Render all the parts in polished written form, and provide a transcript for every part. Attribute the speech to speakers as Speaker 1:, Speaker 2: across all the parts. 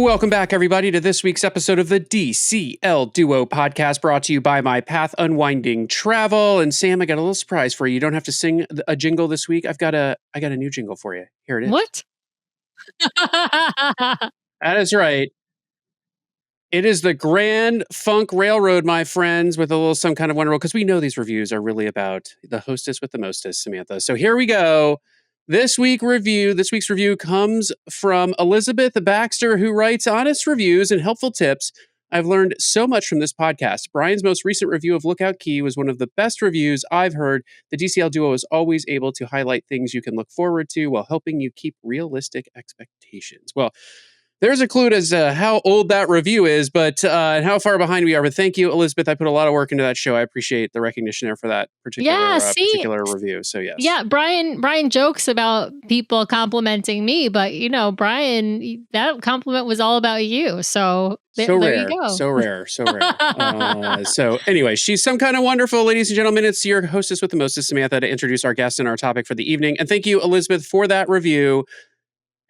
Speaker 1: Welcome back, everybody, to this week's episode of the DCL Duo podcast, brought to you by My Path Unwinding Travel. And Sam, I got a little surprise for you. You don't have to sing a jingle this week. I got a new jingle for you. Here it is.
Speaker 2: What?
Speaker 1: That is right. It is the Grand Funk Railroad, my friends, with a little some kind of wonderful, because we know these reviews are really about the hostess with the mostest, Samantha. So here we go. This week's review comes from Elizabeth Baxter, who writes honest reviews and helpful tips. I've learned so much from this podcast. Brian's most recent review of Lookout Key was one of the best reviews I've heard. The DCL Duo is always able to highlight things you can look forward to while helping you keep realistic expectations. Well, there's a clue as to how old that review is, but and how far behind we are. But thank you, Elizabeth. I put a lot of work into that show. I appreciate the recognition there for that particular review. So yes,
Speaker 2: yeah. Brian jokes about people complimenting me, but Brian, that compliment was all about you. So there you go.
Speaker 1: So rare. So anyway, she's some kind of wonderful, ladies and gentlemen. It's your hostess with the mostest, Samantha, to introduce our guest and our topic for the evening. And thank you, Elizabeth, for that review.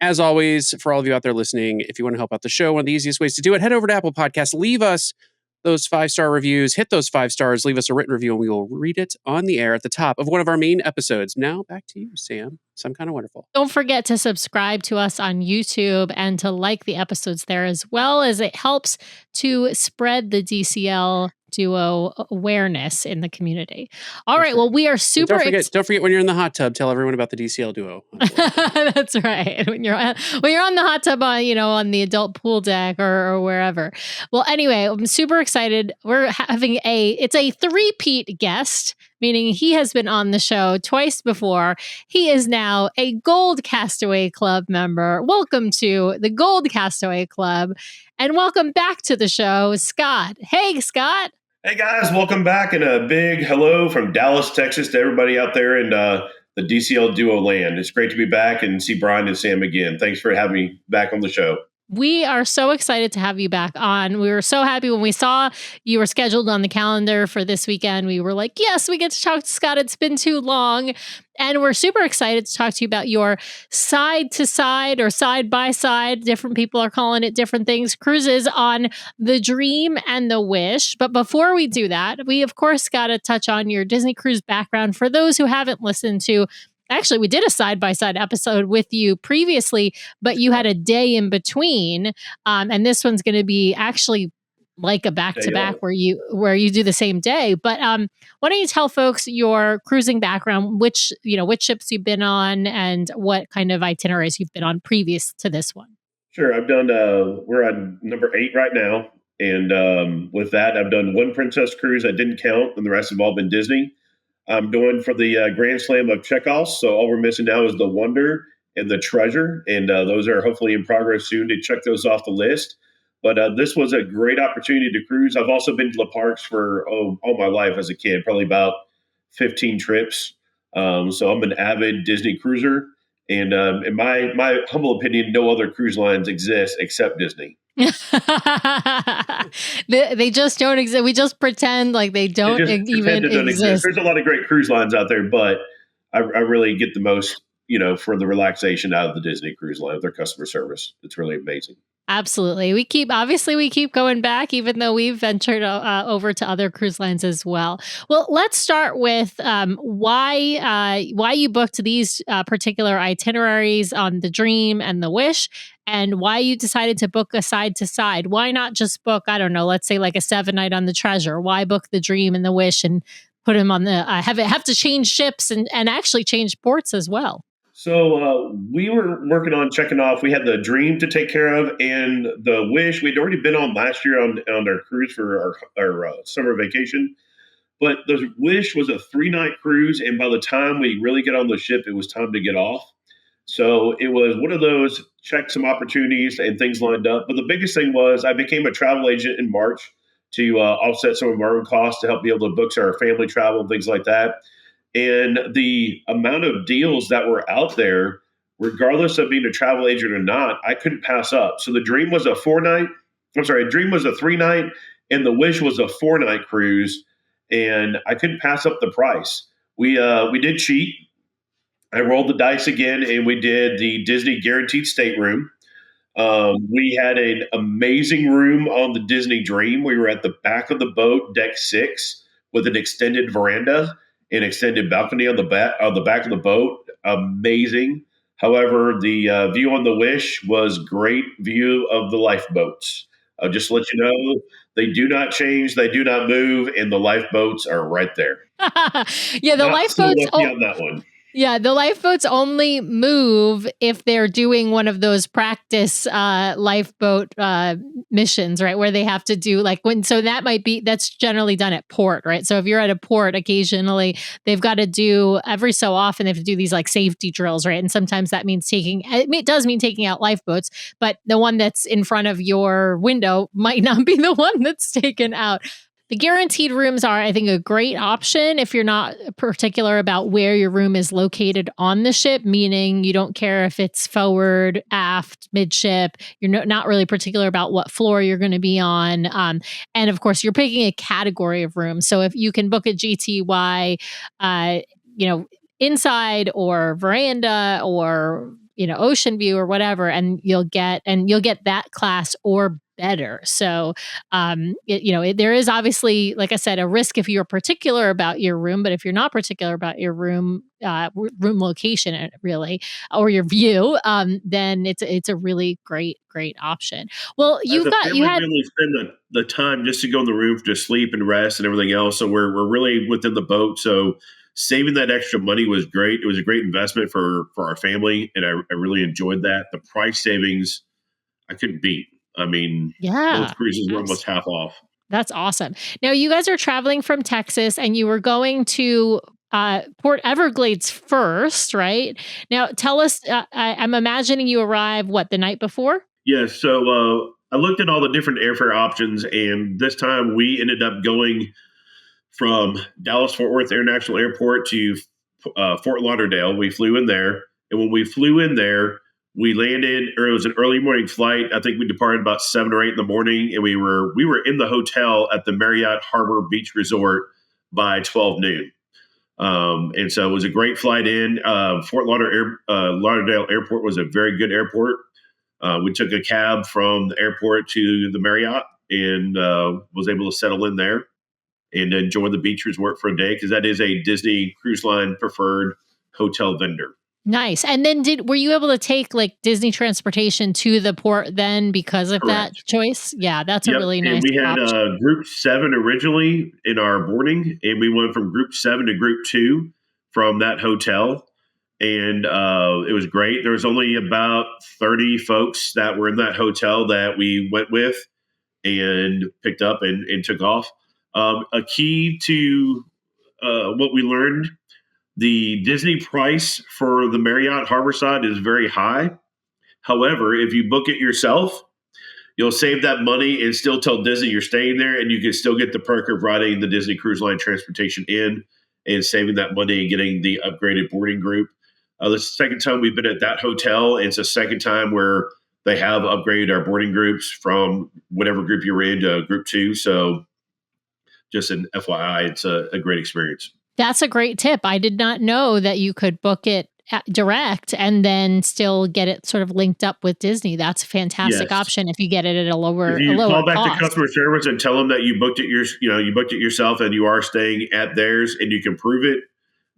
Speaker 1: As always, for all of you out there listening, if you want to help out the show, one of the easiest ways to do it, head over to Apple Podcasts, leave us those 5-star reviews, hit those 5 stars, leave us a written review, and we will read it on the air at the top of one of our main episodes. Now, back to you, Sam. Some kind of wonderful.
Speaker 2: Don't forget to subscribe to us on YouTube and to like the episodes there, as well as it helps to spread the DCL Duo awareness in the community. All right. Well, we are super
Speaker 1: excited. Don't forget when you're in the hot tub, tell everyone about the DCL Duo.
Speaker 2: That's right. When you're on the hot tub on the adult pool deck or wherever. Well, anyway, I'm super excited. We're having it's a three-peat guest, meaning he has been on the show twice before. He is now a Gold Castaway Club member. Welcome to the Gold Castaway Club, and welcome back to the show, Scott. Hey, Scott.
Speaker 3: Hey guys, welcome back, and a big hello from Dallas, Texas to everybody out there in the DCL Duo land. It's great to be back and see Brian and Sam again. Thanks for having me back on the show.
Speaker 2: We are so excited to have you back on. We were so happy when we saw you were scheduled on the calendar for this weekend. We were like, yes, we get to talk to Scott. It's been too long. And we're super excited to talk to you about your side-to-side or side-by-side, different people are calling it different things, cruises on the Dream and the Wish. But before we do that, we, of course, got to touch on your Disney cruise background. For those who haven't listened to, actually, we did a side-by-side episode with you previously, but you had a day in between. And this one's going to be actually like a back-to-back where you do the same day. But why don't you tell folks your cruising background, which ships you've been on, and what kind of itineraries you've been on previous to this one?
Speaker 3: Sure. I've done, we're on number 8 right now. And with that, I've done one Princess cruise. I didn't count, and the rest have all been Disney. I'm going for the Grand Slam of checkoffs. So all we're missing now is the Wonder and the Treasure. And those are hopefully in progress soon to check those off the list. But this was a great opportunity to cruise. I've also been to the parks for all my life as a kid, probably about 15 trips. So I'm an avid Disney cruiser. And in my humble opinion, no other cruise lines exist except Disney.
Speaker 2: They just don't exist. We just pretend like they don't even exist.
Speaker 3: There's a lot of great cruise lines out there, but I really get the most, for the relaxation out of the Disney cruise line, their customer service. It's really amazing.
Speaker 2: Absolutely. We keep going back, even though we've ventured over to other cruise lines as well. Well, let's start with why you booked these particular itineraries on the Dream and the Wish, and why you decided to book a side-to-side. Why not just book, I don't know, let's say like a 7-night on the Treasure? Why book the Dream and the Wish and put them on the have to change ships and actually change ports as well?
Speaker 3: So we were working on checking off. We had the Dream to take care of, and the Wish we'd already been on last year on our cruise for our summer vacation. But the Wish was a 3-night cruise, and by the time we really get on the ship, it was time to get off. So it was one of those, check some opportunities and things lined up. But the biggest thing was I became a travel agent in March to offset some of our own costs to help be able to book our family travel and things like that. And the amount of deals that were out there, regardless of being a travel agent or not, I couldn't pass up. So the Dream was a 4-night. I'm sorry, Dream was a 3-night, and the Wish was a 4-night cruise, and I couldn't pass up the price. We did cheat. I rolled the dice again, and we did the Disney Guaranteed Stateroom. We had an amazing room on the Disney Dream. We were at the back of the boat, deck 6, with an extended veranda and extended balcony on the back of the boat. Amazing. However, the view on the Wish was great view of the lifeboats. Just to let you know, they do not change, they do not move, and the lifeboats are right there.
Speaker 2: Yeah, the
Speaker 3: Not so
Speaker 2: lifeboats.
Speaker 3: lucky on that one.
Speaker 2: Yeah, the lifeboats only move if they're doing one of those practice lifeboat missions, right? Where they have to do so that's generally done at port, right? So if you're at a port, occasionally they've got to do every so often they have to do these like safety drills, right? And sometimes that means it does mean taking out lifeboats, but the one that's in front of your window might not be the one that's taken out. The guaranteed rooms are, I think, a great option if you're not particular about where your room is located on the ship, meaning you don't care if it's forward, aft, midship. You're not really particular about what floor you're going to be on. And of course, you're picking a category of room. So if you can book a GTY, inside or veranda or ocean view or whatever, and you'll get that class or better. So there is obviously, like I said, a risk if you're particular about your room, but if you're not particular about your room location really, or your view, then it's a really great option. Well,
Speaker 3: We really spend the time just to go in the room to sleep and rest and everything else. So we're really within the boat. So saving that extra money was great. It was a great investment for our family, and I really enjoyed that. The price savings I couldn't beat. I mean, both cruises were almost half off.
Speaker 2: That's awesome. Now you guys are traveling from Texas, and you were going to Port Everglades first, right? Now tell us. I'm imagining you arrive the night before?
Speaker 3: Yes. So I looked at all the different airfare options, and this time we ended up going from Dallas Fort Worth International Airport to Fort Lauderdale. We flew in there, and when we flew in there, we landed, or it was an early morning flight. I think we departed about 7 or 8 in the morning, and we were in the hotel at the Marriott Harbor Beach Resort by 12 noon. And so it was a great flight in. Fort Lauderdale Airport was a very good airport. We took a cab from the airport to the Marriott and was able to settle in there and enjoy the beach resort for a day, because that is a Disney Cruise Line preferred hotel vendor.
Speaker 2: Nice. And then were you able to take Disney transportation to the port then because of
Speaker 3: Correct.
Speaker 2: that choice? Yeah, that's a really nice
Speaker 3: option. We had Group 7 originally in our boarding, and we went from Group 7 to Group 2 from that hotel. And it was great. There was only about 30 folks that were in that hotel that we went with and picked up and took off. A key to what we learned, the Disney price for the Marriott Harborside is very high. However, if you book it yourself, you'll save that money and still tell Disney you're staying there, and you can still get the perk of riding the Disney Cruise Line transportation in and saving that money and getting the upgraded boarding group. This is the second time we've been at that hotel. It's the second time where they have upgraded our boarding groups from whatever group you were in to Group 2. So just an FYI, it's a great experience.
Speaker 2: That's a great tip. I did not know that you could book it direct and then still get it sort of linked up with Disney. That's a fantastic option if you get it at a lower cost.
Speaker 3: If you call back to customer service and tell them that you booked it yourself and you are staying at theirs and you can prove it,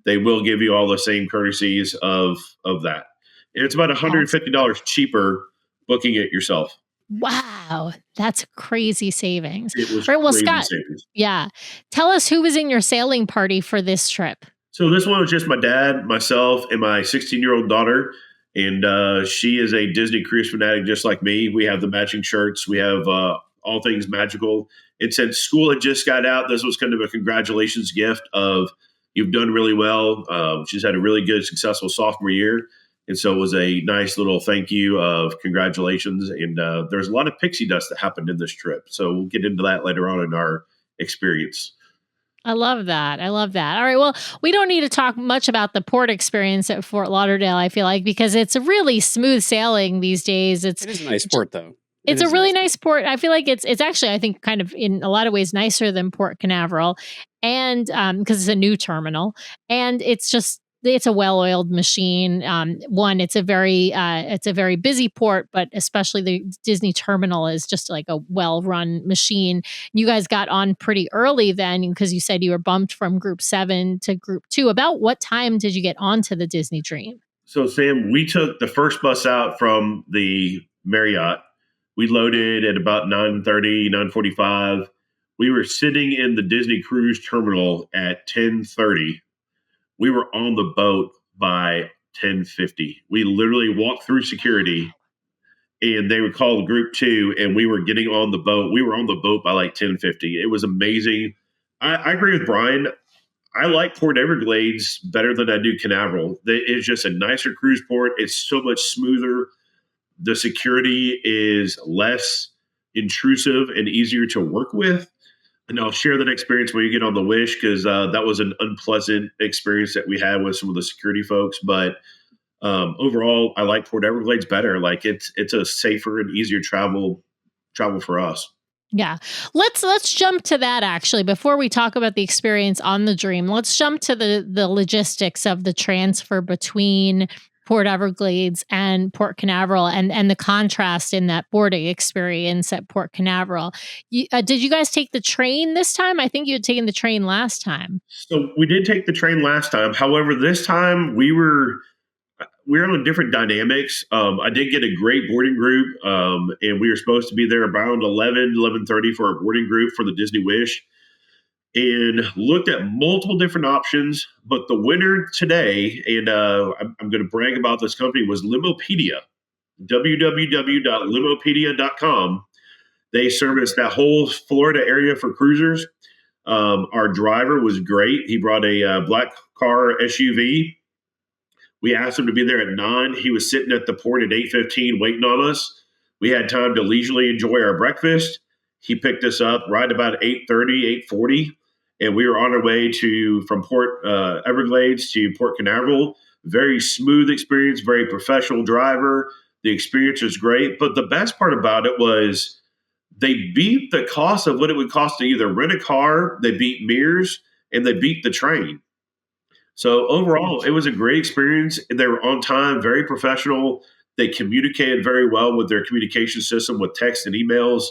Speaker 3: they will give you all the same courtesies of that. And it's about $150 cheaper booking it yourself.
Speaker 2: Wow, that's crazy savings.
Speaker 3: It was
Speaker 2: crazy Scott,
Speaker 3: savings.
Speaker 2: Yeah. Tell us who was in your sailing party for this trip.
Speaker 3: So this one was just my dad, myself, and my 16-year-old daughter. And she is a Disney cruise fanatic just like me. We have the matching shirts. We have all things magical. And since school had just got out, this was kind of a congratulations gift of you've done really well. She's had a really good, successful sophomore year. And so it was a nice little thank you of congratulations. And there's a lot of pixie dust that happened in this trip. So we'll get into that later on in our experience.
Speaker 2: I love that. I love that. All right. Well, we don't need to talk much about the port experience at Fort Lauderdale, I feel like, because it's a really smooth sailing these days.
Speaker 1: It is a nice port, though.
Speaker 2: It's a really nice port. I feel like it's actually, I think, kind of in a lot of ways nicer than Port Canaveral, and because it's a new terminal, and it's a well-oiled machine. One, it's a very busy port, but especially the Disney terminal is just like a well-run machine. You guys got on pretty early then because you said you were bumped from Group 7 to Group 2. About what time did you get onto the Disney Dream?
Speaker 3: So, Sam, we took the first bus out from the Marriott. We loaded at about 9:30, 9:45. We were sitting in the Disney Cruise Terminal at 10:30. We were on the boat by 10:50. We literally walked through security, and they would call Group 2, and we were getting on the boat. We were on the boat by like 10:50. It was amazing. I agree with Brian. I like Port Everglades better than I do Canaveral. It's just a nicer cruise port. It's so much smoother. The security is less intrusive and easier to work with. And I'll share that experience when you get on the Wish, because that was an unpleasant experience that we had with some of the security folks. But overall, I like Port Everglades better. Like it's a safer and easier travel for us.
Speaker 2: Yeah. Let's jump to that actually before we talk about the experience on the Dream. Let's jump to the logistics of the transfer between Port Everglades and Port Canaveral, and the contrast in that boarding experience at Port Canaveral. Did you guys take the train this time? I think you had taken the train last time.
Speaker 3: So we did take the train last time. However, this time we're on different dynamics. I did get a great boarding group, and we were supposed to be there around 11:30 for our boarding group for the Disney Wish, and looked at multiple different options. But the winner today, and I'm going to brag about this company, was Limopedia, www.limopedia.com. They service that whole Florida area for cruisers. Our driver was great. He brought a black car SUV. We asked him to be there at 9. He was sitting at the port at 8:15 waiting on us. We had time to leisurely enjoy our breakfast. He picked us up right about 8:30, 8:40, and we were on our way from Port Everglades to Port Canaveral. Very smooth experience, very professional driver. The experience was great, but the best part about it was they beat the cost of what it would cost to either rent a car, they beat Mears, and they beat the train. So overall, it was a great experience. They were on time, very professional. They communicated very well with their communication system with text and emails.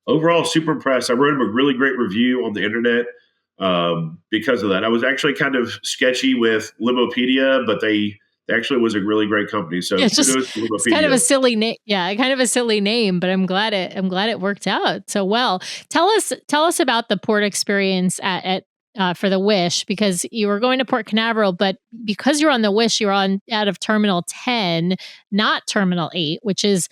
Speaker 3: Overall, super impressed. I wrote them a really great review on the internet because of that. I was actually kind of sketchy with Limopedia, but they actually was a really great company. So
Speaker 2: Yeah,
Speaker 3: Limopedia.
Speaker 2: it's kind of a silly name. Yeah, kind of a silly name, but I'm glad it worked out so well. Tell us about the port experience at for the Wish, because you were going to Port Canaveral, but because you're on the Wish, you're on out of Terminal 10, not Terminal 8, which is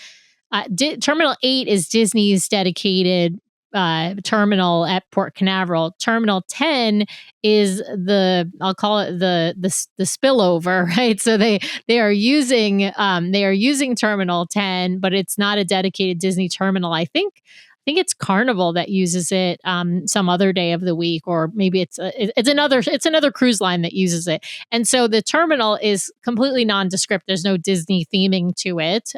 Speaker 2: Terminal 8 is Disney's dedicated terminal at Port Canaveral. Terminal 10 is I'll call it the spillover, right? So they are using Terminal 10, but it's not a dedicated Disney terminal. I think it's Carnival that uses it some other day of the week, or maybe it's another cruise line that uses it. And so the terminal is completely nondescript. There's no Disney theming to it,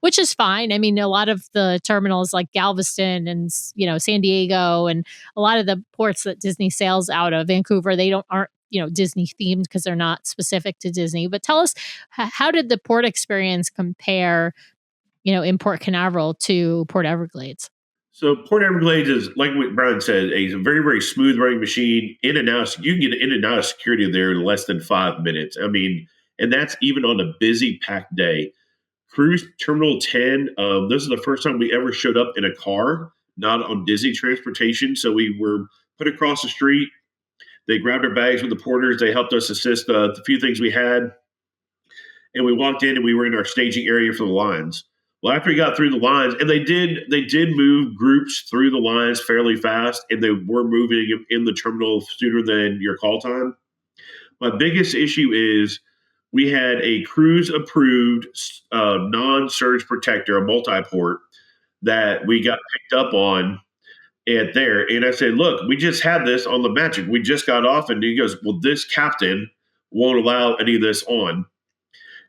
Speaker 2: which is fine. I mean, a lot of the terminals like Galveston and San Diego and a lot of the ports that Disney sails out of, Vancouver, they aren't Disney themed because they're not specific to Disney. But tell us, how did the port experience compare, in Port Canaveral to Port Everglades?
Speaker 3: So Port Everglades is, like what Brian said, a very, very smooth running machine. In and out, you can get in and out of security there in less than 5 minutes. I mean, and that's even on a busy, packed day. Cruise Terminal 10, this is the first time we ever showed up in a car, not on Disney transportation. So we were put across the street. They grabbed our bags with the porters. They helped us assist the few things we had. And we walked in and we were in our staging area for the lines. Well, after we got through the lines, and they did move groups through the lines fairly fast, and they were moving in the terminal sooner than your call time. My biggest issue is we had a cruise-approved non-surge protector, a multi-port, that we got picked up on, at there. And I said, look, we just had this on the Magic. We just got off. And he goes, well, this captain won't allow any of this on.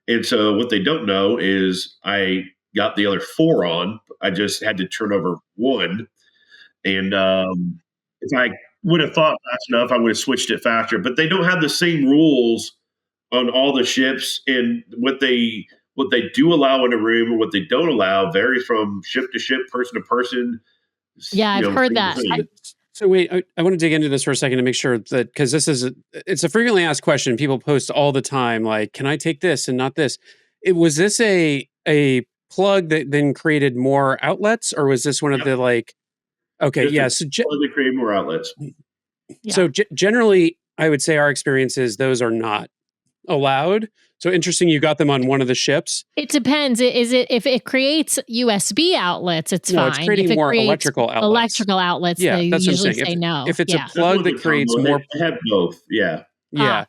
Speaker 3: And so what they don't know is I got the other four on. I just had to turn over one. And if I would have thought fast enough, I would have switched it faster. But they don't have the same rules on all the ships, and what they do allow in a room and what they don't allow varies from ship to ship, person to person.
Speaker 2: Yeah, I've heard
Speaker 3: Thing to
Speaker 2: that.
Speaker 3: thing.
Speaker 1: So wait, I want to dig into this for a second to make sure that, because it's a frequently asked question. People post all the time, like, "Can I take this and not this?" Was this a plug that then created more outlets, or was this one of
Speaker 3: Yep.
Speaker 1: the like? Okay,
Speaker 3: Just
Speaker 1: yeah.
Speaker 3: to create more outlets.
Speaker 1: So generally, I would say our experience is those are not allowed. So interesting, you got them on one of the ships.
Speaker 2: It depends. Is it if it creates USB outlets, it's
Speaker 1: No,
Speaker 2: fine.
Speaker 1: it's creating
Speaker 2: if it
Speaker 1: more
Speaker 2: creates
Speaker 1: electrical outlets.
Speaker 2: Electrical outlets,
Speaker 1: Yeah,
Speaker 2: they
Speaker 1: that's what I'm
Speaker 2: usually
Speaker 1: saying.
Speaker 2: say no.
Speaker 1: If it's
Speaker 2: yeah.
Speaker 1: a plug that
Speaker 3: That's one of
Speaker 1: creates
Speaker 3: the
Speaker 1: more,
Speaker 3: combos. It had both. Yeah.
Speaker 1: yeah,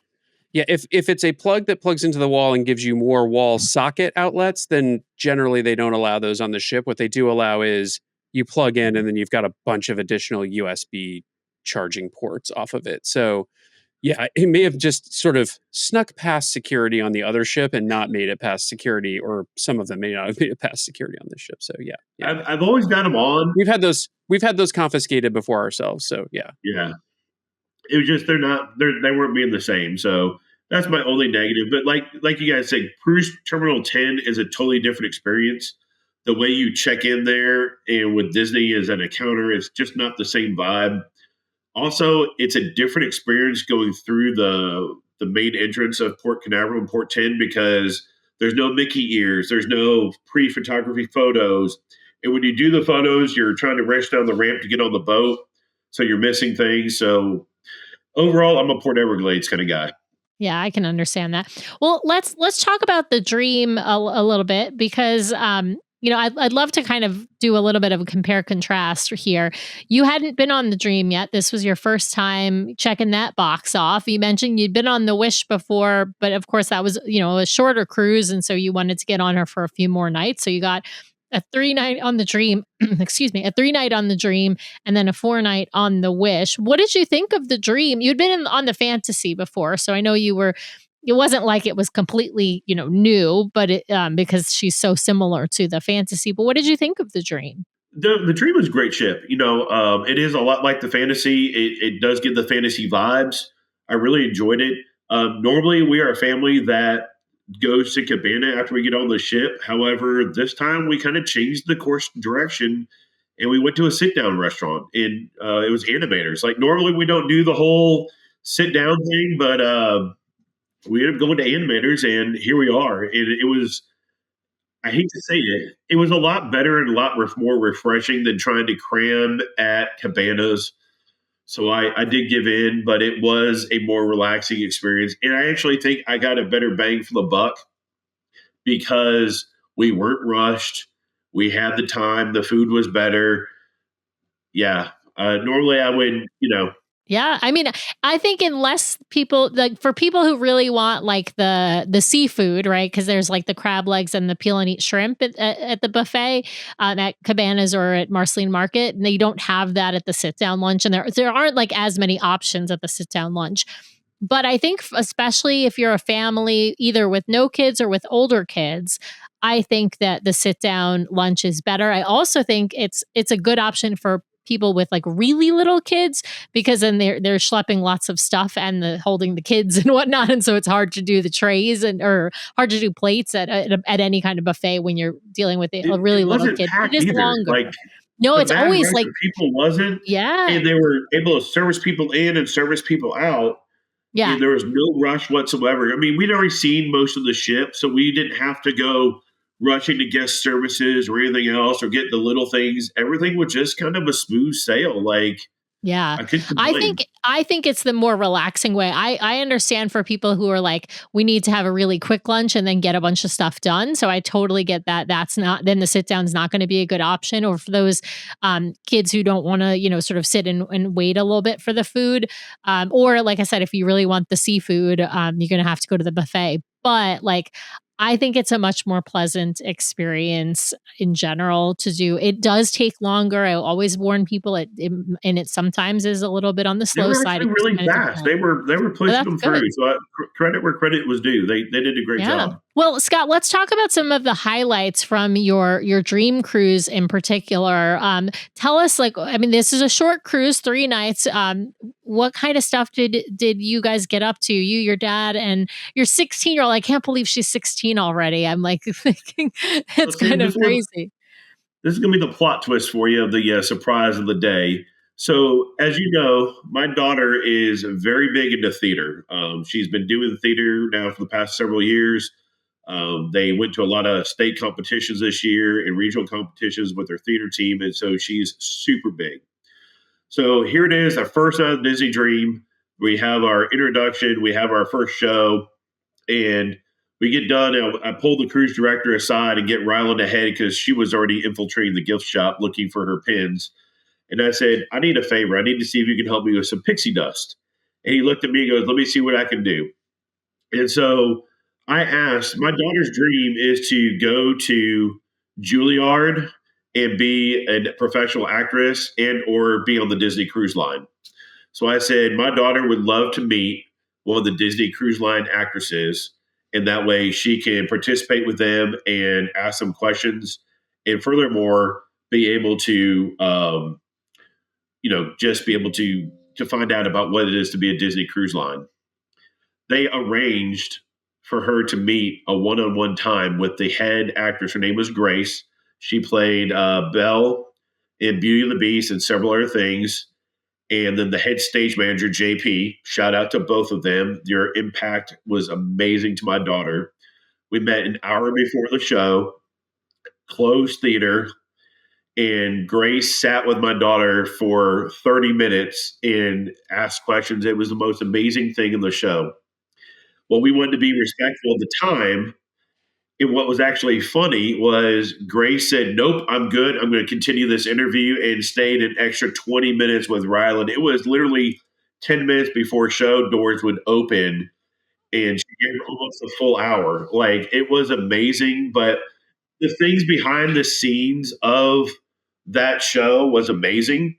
Speaker 1: yeah. If it's a plug that plugs into the wall and gives you more wall socket outlets, then generally they don't allow those on the ship. What they do allow is you plug in and then you've got a bunch of additional USB charging ports off of it. So yeah, it may have just sort of snuck past security on the other ship and not made it past security, or some of them may not have made it past security on this ship. So yeah.
Speaker 3: I've always got them on.
Speaker 1: We've had those confiscated before ourselves. So yeah.
Speaker 3: Yeah. It was just they weren't being the same. So that's my only negative. But like you guys said, Cruise Terminal 10 is a totally different experience. The way you check in there and with Disney is at a counter, it's just not the same vibe. Also, it's a different experience going through the main entrance of Port Canaveral and Port 10 because there's no Mickey ears, there's no pre-photography photos. And when you do the photos, you're trying to rush down the ramp to get on the boat. So you're missing things. So overall, I'm a Port Everglades kind of guy.
Speaker 2: Yeah, I can understand that. Well, let's talk about the Dream a little bit because I'd love to kind of do a little bit of a compare contrast here. You hadn't been on the Dream yet. This was your first time checking that box off. You mentioned you'd been on the Wish before, but of course that was, a shorter cruise, and so you wanted to get on her for a few more nights. So you got a 3-night on the Dream, excuse me, a 3-night on the Dream, and then a 4-night on the Wish. What did you think of the Dream? You'd been on the Fantasy before, so I know you were. It wasn't like it was completely, new, but because she's so similar to the Fantasy. But what did you think of the Dream?
Speaker 3: The Dream is a great ship. It is a lot like the Fantasy. It does give the Fantasy vibes. I really enjoyed it. Normally, we are a family that goes to Cabana after we get on the ship. However, this time we kind of changed the course direction and we went to a sit down restaurant, and it was Animators. Like normally we don't do the whole sit down thing, but we ended up going to Animators, and here we are. And it was, I hate to say it, it was a lot better and a lot more refreshing than trying to cram at Cabanas. So I did give in, but it was a more relaxing experience. And I actually think I got a better bang for the buck because we weren't rushed. We had the time. The food was better. Yeah. Normally I would,
Speaker 2: Yeah, I mean, I think unless people like for people who really want like the seafood, right? Because there's like the crab legs and the peel and eat shrimp at the buffet at Cabanas or at Marceline Market, and they don't have that at the sit down lunch, and there aren't like as many options at the sit down lunch. But I think especially if you're a family, either with no kids or with older kids, I think that the sit down lunch is better. I also think it's a good option for people with like really little kids because then they're schlepping lots of stuff and holding the kids and whatnot, and so it's hard to do the trays or hard to do plates at any kind of buffet when you're dealing with a really
Speaker 3: it
Speaker 2: little
Speaker 3: wasn't
Speaker 2: kid.
Speaker 3: packed
Speaker 2: It is
Speaker 3: either.
Speaker 2: longer.
Speaker 3: Like
Speaker 2: No,
Speaker 3: the
Speaker 2: it's
Speaker 3: mad
Speaker 2: always
Speaker 3: rush
Speaker 2: like
Speaker 3: of people wasn't,
Speaker 2: yeah,
Speaker 3: and they were able to service people in and service people out.
Speaker 2: yeah.
Speaker 3: And there was no rush whatsoever. I mean, we'd already seen most of the ship, so we didn't have to go rushing to guest services or anything else or get the little things. Everything was just kind of a smooth sail. Like
Speaker 2: Yeah.
Speaker 3: I couldn't
Speaker 2: I
Speaker 3: complain.
Speaker 2: think it's the more relaxing way. I understand for people who are like, we need to have a really quick lunch and then get a bunch of stuff done. So I totally get that. That's not then the sit down is not going to be a good option. Or for those kids who don't want to, sort of sit and wait a little bit for the food. Or like I said, if you really want the seafood, you're gonna have to go to the buffet. But like I think it's a much more pleasant experience in general to do. It does take longer. I always warn people and it sometimes is a little bit on the
Speaker 3: They
Speaker 2: slow
Speaker 3: were
Speaker 2: side.
Speaker 3: actually
Speaker 2: It just
Speaker 3: really
Speaker 2: kind of
Speaker 3: fast.
Speaker 2: depends.
Speaker 3: They were
Speaker 2: But
Speaker 3: pushing
Speaker 2: that's
Speaker 3: them through.
Speaker 2: good.
Speaker 3: So credit where credit was due. They did a great
Speaker 2: Yeah.
Speaker 3: job.
Speaker 2: Well, Scott, let's talk about some of the highlights from your dream cruise in particular. Tell us, like, I mean, this is a short cruise, 3 nights. What kind of stuff did you guys get up to? You, your dad, and your 16-year-old. I can't believe she's 16 already. I'm like thinking
Speaker 3: Well,
Speaker 2: it's
Speaker 3: see,
Speaker 2: kind of crazy.
Speaker 3: this is going to be the plot twist for you, the surprise of the day. So, as you know, my daughter is very big into theater. She's been doing theater now for the past several years. They went to a lot of state competitions this year and regional competitions with their theater team, and so she's super big. So here it is, our first night of Disney Dream. We have our introduction, we have our first show, and we get done. And I pull the cruise director aside and get Ryland ahead because she was already infiltrating the gift shop looking for her pins. And I said, I need a favor. I need to see if you can help me with some pixie dust. And he looked at me and goes, let me see what I can do. And so I asked, my daughter's dream is to go to Juilliard and be a professional actress and or be on the Disney Cruise Line. So I said, my daughter would love to meet one of the Disney Cruise Line actresses. And that way she can participate with them and ask them questions. And furthermore, be able to, just be able to find out about what it is to be a Disney Cruise Line. They arranged for her to meet a one-on-one time with the head actress. Her name was Grace. She played Belle in Beauty and the Beast and several other things. And then the head stage manager, JP, shout out to both of them. Your impact was amazing to my daughter. We met an hour before the show, closed theater, and Grace sat with my daughter for 30 minutes and asked questions. It was the most amazing thing in the show. Well, we wanted to be respectful of the time. And what was actually funny was Grace said, nope, I'm good. I'm going to continue this interview and stayed an extra 20 minutes with Ryland. It was literally 10 minutes before show doors would open and she gave almost a full hour. Like it was amazing. But the things behind the scenes of that show was amazing.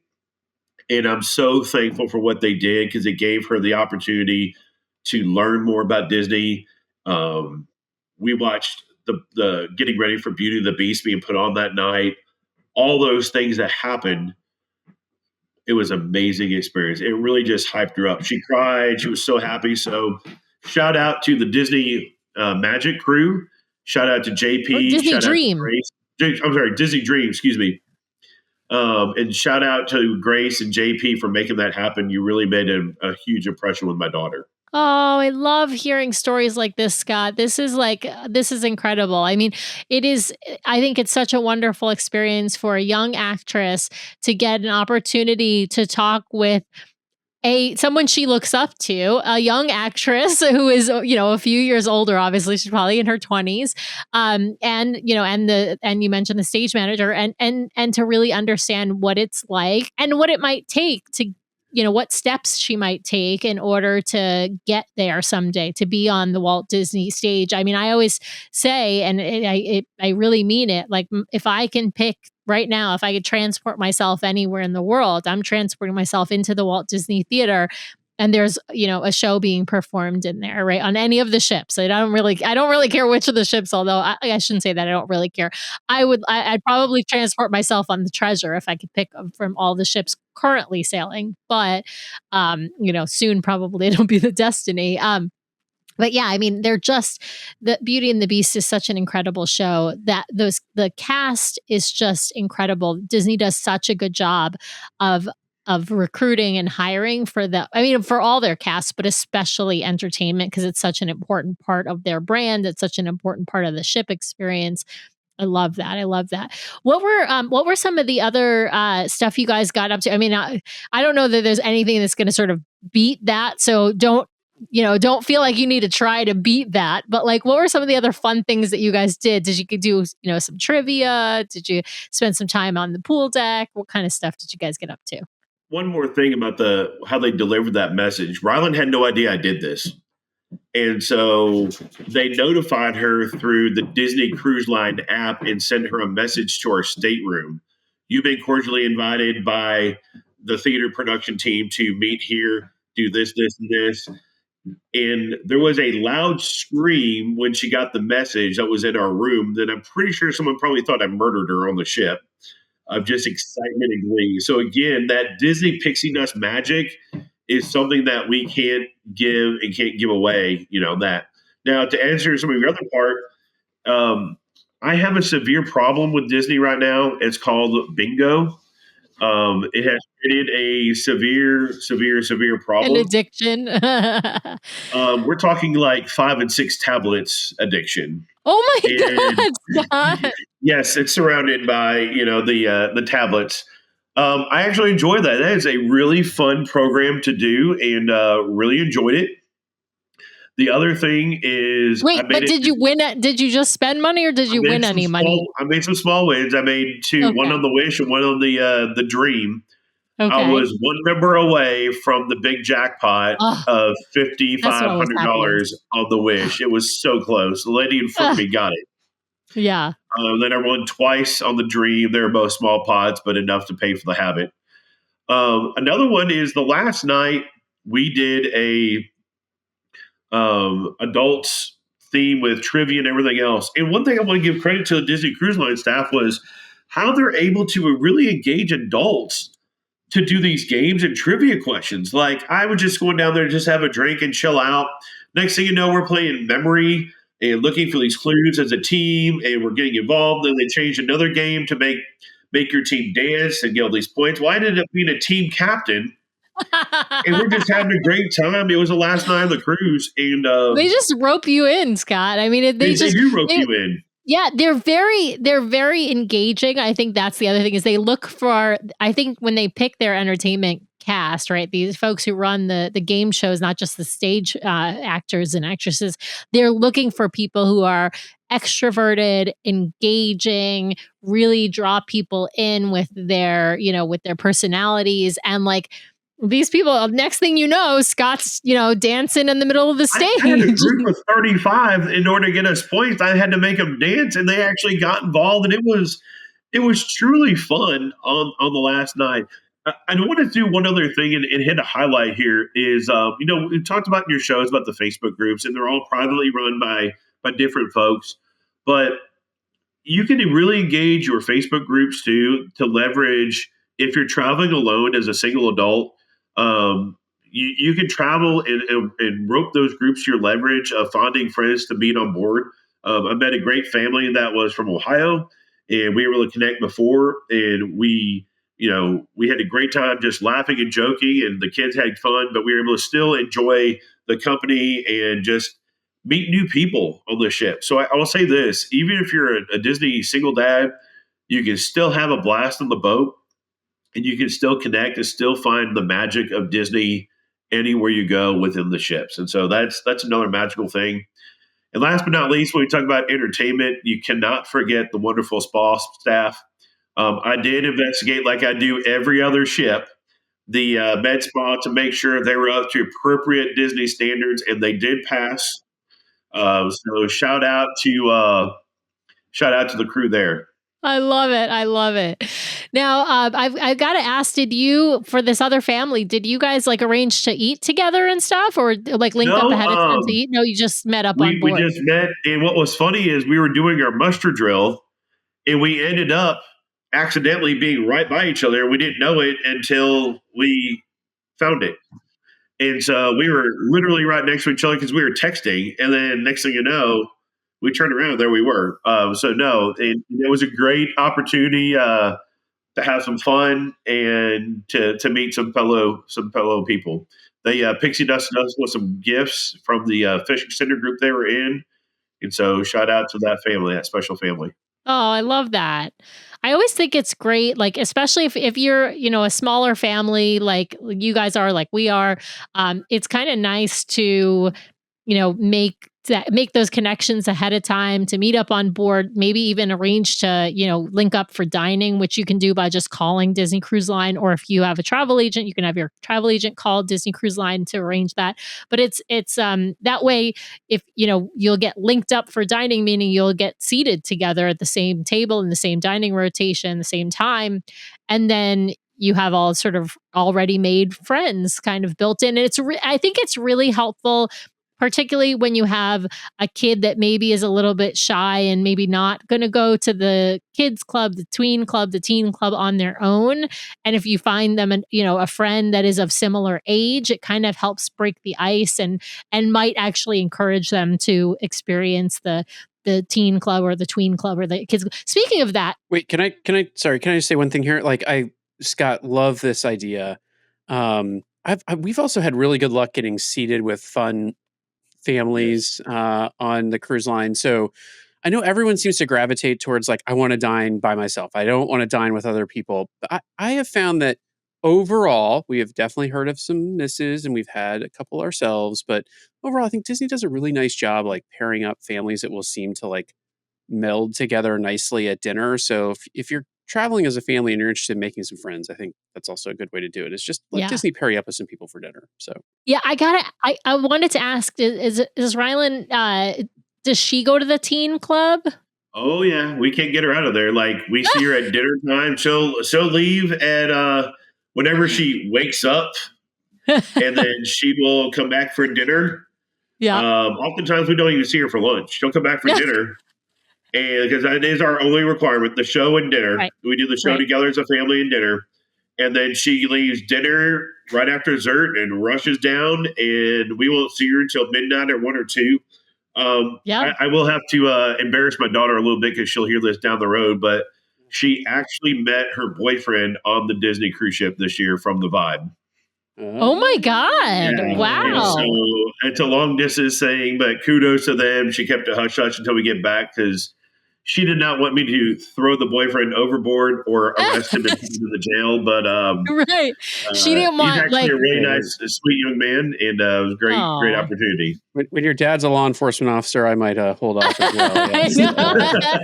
Speaker 3: And I'm so thankful for what they did because it gave her the opportunity to learn more about Disney. We watched the getting ready for Beauty and the Beast being put on that night. All those things that happened, it was an amazing experience. It really just hyped her up. She cried. She was so happy. So shout out to the Disney Magic crew. Shout out to
Speaker 2: Oh,
Speaker 3: JP.
Speaker 2: Disney
Speaker 3: Shout out to
Speaker 2: Dream.
Speaker 3: Grace. I'm sorry, Disney Dream. Excuse me. And shout out to Grace and JP for making that happen. You really made a huge impression with my daughter.
Speaker 2: Oh, I love hearing stories like this, Scott. This is incredible. I mean, it is, I think it's such a wonderful experience for a young actress to get an opportunity to talk with someone she looks up to, a young actress who is, a few years older. Obviously, she's probably in her 20s. And you mentioned the stage manager, and to really understand what it's like and what it might take to, what steps she might take in order to get there someday, to be on the Walt Disney stage. I mean, I always say, and I really mean it, like, if I can pick right now, if I could transport myself anywhere in the world, I'm transporting myself into the Walt Disney Theater. And there's, a show being performed in there, right? On any of the ships. I don't really care which of the ships, although I shouldn't say that. I don't really care. I'd probably transport myself on the Treasure if I could pick from all the ships currently sailing. But, soon probably it'll be the Destiny. But yeah, I mean, they're just, the Beauty and the Beast is such an incredible show that the cast is just incredible. Disney does such a good job of recruiting and hiring for all their casts, but especially entertainment, because it's such an important part of their brand. It's such an important part of the ship experience. I love that. I love that. What were some of the other stuff you guys got up to? I mean, I don't know that there's anything that's going to sort of beat that. So don't feel like you need to try to beat that. But like, what were some of the other fun things that you guys did? Did you do, some trivia? Did you spend some time on the pool deck? What kind of stuff did you guys get up to?
Speaker 3: One more thing about how they delivered that message. Ryland had no idea I did this. And so they notified her through the Disney Cruise Line app and sent her a message to our stateroom. You've been cordially invited by the theater production team to meet here, do this, this, and this. And there was a loud scream when she got the message that was in our room that I'm pretty sure someone probably thought I murdered her on the ship of just excitement and glee. So again, that Disney pixie dust magic is something that we can't give and can't give away. That. Now, to answer some of your other part, I have a severe problem with Disney right now. It's called bingo. It has created a severe
Speaker 2: An
Speaker 3: problem.
Speaker 2: addiction.
Speaker 3: We're talking like 5 and 6 tablets addiction.
Speaker 2: Oh my
Speaker 3: And
Speaker 2: God, Scott.
Speaker 3: yes, it's surrounded by the tablets. I actually enjoy that. That is a really fun program to do, and really enjoyed it. The other thing is, I
Speaker 2: Wait,
Speaker 3: made
Speaker 2: but
Speaker 3: it.
Speaker 2: did you win it? Did you just spend money or did
Speaker 3: I
Speaker 2: you
Speaker 3: made
Speaker 2: win
Speaker 3: some
Speaker 2: any money?
Speaker 3: small. I made some small wins. I made two, one
Speaker 2: Okay.
Speaker 3: on the Wish and one on the Dream. I
Speaker 2: Okay.
Speaker 3: was one number away from the big jackpot
Speaker 2: Oh,
Speaker 3: of fifty
Speaker 2: that's what
Speaker 3: five
Speaker 2: always
Speaker 3: hundred
Speaker 2: happens.
Speaker 3: dollars on the Wish. It was so close. The lady in front of
Speaker 2: Ugh,
Speaker 3: me got it.
Speaker 2: yeah.
Speaker 3: Then I won twice on the Dream. They were both small pots, but enough to pay for the habit. Another one is the last night we did a adults theme with trivia and everything else. And one thing I want to give credit to the Disney Cruise Line staff was how they're able to really engage adults to do these games and trivia questions. Like I was just going down there to just have a drink and chill out. Next thing you know, we're playing memory and looking for these clues as a team, and we're getting involved. Then they changed another game to make your team dance and get all these points. Well, I ended up being a team captain, and we're just having a great time. It was the last night of the cruise, and
Speaker 2: They just rope you in, Scott. I mean,
Speaker 3: they do rope you in.
Speaker 2: yeah, they're very engaging. I think that's the other thing is they look for, I think when they pick their entertainment cast, right? These folks who run the game shows, not just the stage actors and actresses, they're looking for people who are extroverted, engaging, really draw people in with their, with their personalities and like these people, next thing you know, Scott's, dancing in the middle of the
Speaker 3: I had a
Speaker 2: stage.
Speaker 3: group of 35 in order to get us points. I had to make them dance, and they actually got involved, and it was truly fun on the last night. I want to do one other thing and hit a highlight here is we talked about in your shows about the Facebook groups, and they're all privately run by different folks, but you can really engage your Facebook groups too to leverage if you're traveling alone as a single adult. You can travel and rope those groups to your leverage of finding friends to meet on board. I met a great family that was from Ohio, and we were able to connect before, and we had a great time just laughing and joking, and the kids had fun, but we were able to still enjoy the company and just meet new people on the ship. So I will say this: even if you're a Disney single dad, you can still have a blast on the boat, and you can still connect and still find the magic of Disney anywhere you go within the ships. And so that's another magical thing. And last but not least, when we talk about entertainment, you cannot forget the wonderful spa staff. I did investigate, like I do every other ship, the med spa to make sure they were up to appropriate Disney standards, and they did pass. So shout out to the crew there.
Speaker 2: I love it. I love it. Now, I've got to ask: did you, for this other family, did you guys like arrange to eat together and stuff, or like linked up
Speaker 3: No,
Speaker 2: ahead of time to eat? No, you just met up on
Speaker 3: we
Speaker 2: board.
Speaker 3: just met, and what was funny is we were doing our muster drill, and we ended up accidentally being right by each other. We didn't know it until we found it. And so we were literally right next to each other because we were texting. And then next thing you know, we turned around, there we were. So no, it was a great opportunity to have some fun and to meet some fellow people. They pixie dusted us with some gifts from the fishing center group they were in, and so shout out to that family, that special family.
Speaker 2: Oh, I love that. I always think it's great, like especially if you're, a smaller family like you guys are, like we are. It's kind of nice to make make those connections ahead of time, to meet up on board, maybe even arrange to, link up for dining, which you can do by just calling Disney Cruise Line. Or if you have a travel agent, you can have your travel agent call Disney Cruise Line to arrange that. But it's that way, if you'll get linked up for dining, meaning you'll get seated together at the same table in the same dining rotation, the same time. And then you have all sort of already made friends kind of built in. And I think it's really helpful, particularly when you have a kid that maybe is a little bit shy and maybe not going to go to the kids club, the tween club, the teen club on their own. And if you find them, a friend that is of similar age, it kind of helps break the ice and might actually encourage them to experience the teen club or the tween club or the kids. Speaking of that,
Speaker 1: wait, can I just say one thing here? Like, Scott, love this idea. We've also had really good luck getting seated with fun families on the cruise line. So I know everyone seems to gravitate towards, like, I want to dine by myself. I don't want to dine with other people. But I have found that overall, we have definitely heard of some misses, and we've had a couple ourselves. But overall, I think Disney does a really nice job, like, pairing up families that will seem to, like, meld together nicely at dinner. So if you're traveling as a family and you're interested in making some friends, I think that's also a good way to do it. It's just let Disney pair you up with some people for dinner. So
Speaker 2: yeah, I wanted to ask, is Rylan, does she go to the teen club?
Speaker 3: Oh yeah, we can't get her out of there. Like, we see her at dinner time. She'll leave at whenever she wakes up, and then she will come back for dinner.
Speaker 2: Yeah.
Speaker 3: Oftentimes we don't even see her for lunch. She'll come back for dinner. And because that is our only requirement, the show and dinner.
Speaker 2: Right.
Speaker 3: We do the show together as a family and dinner. And then she leaves dinner right after dessert and rushes down, and we won't see her until midnight or 1 or 2. I will have to embarrass my daughter a little bit because she'll hear this down the road, but she actually met her boyfriend on the Disney cruise ship this year from the Vibe.
Speaker 2: Oh my God.
Speaker 3: Yeah.
Speaker 2: Wow.
Speaker 3: So it's a long distance thing, but kudos to them. She kept it hush hush until we get back because she did not want me to throw the boyfriend overboard or arrest him and put him in the jail. But
Speaker 2: right, she didn't want,
Speaker 3: he's actually
Speaker 2: like,
Speaker 3: a really nice, sweet young man, and it was great opportunity.
Speaker 1: When your dad's a law enforcement officer, I might hold off as well. Yes.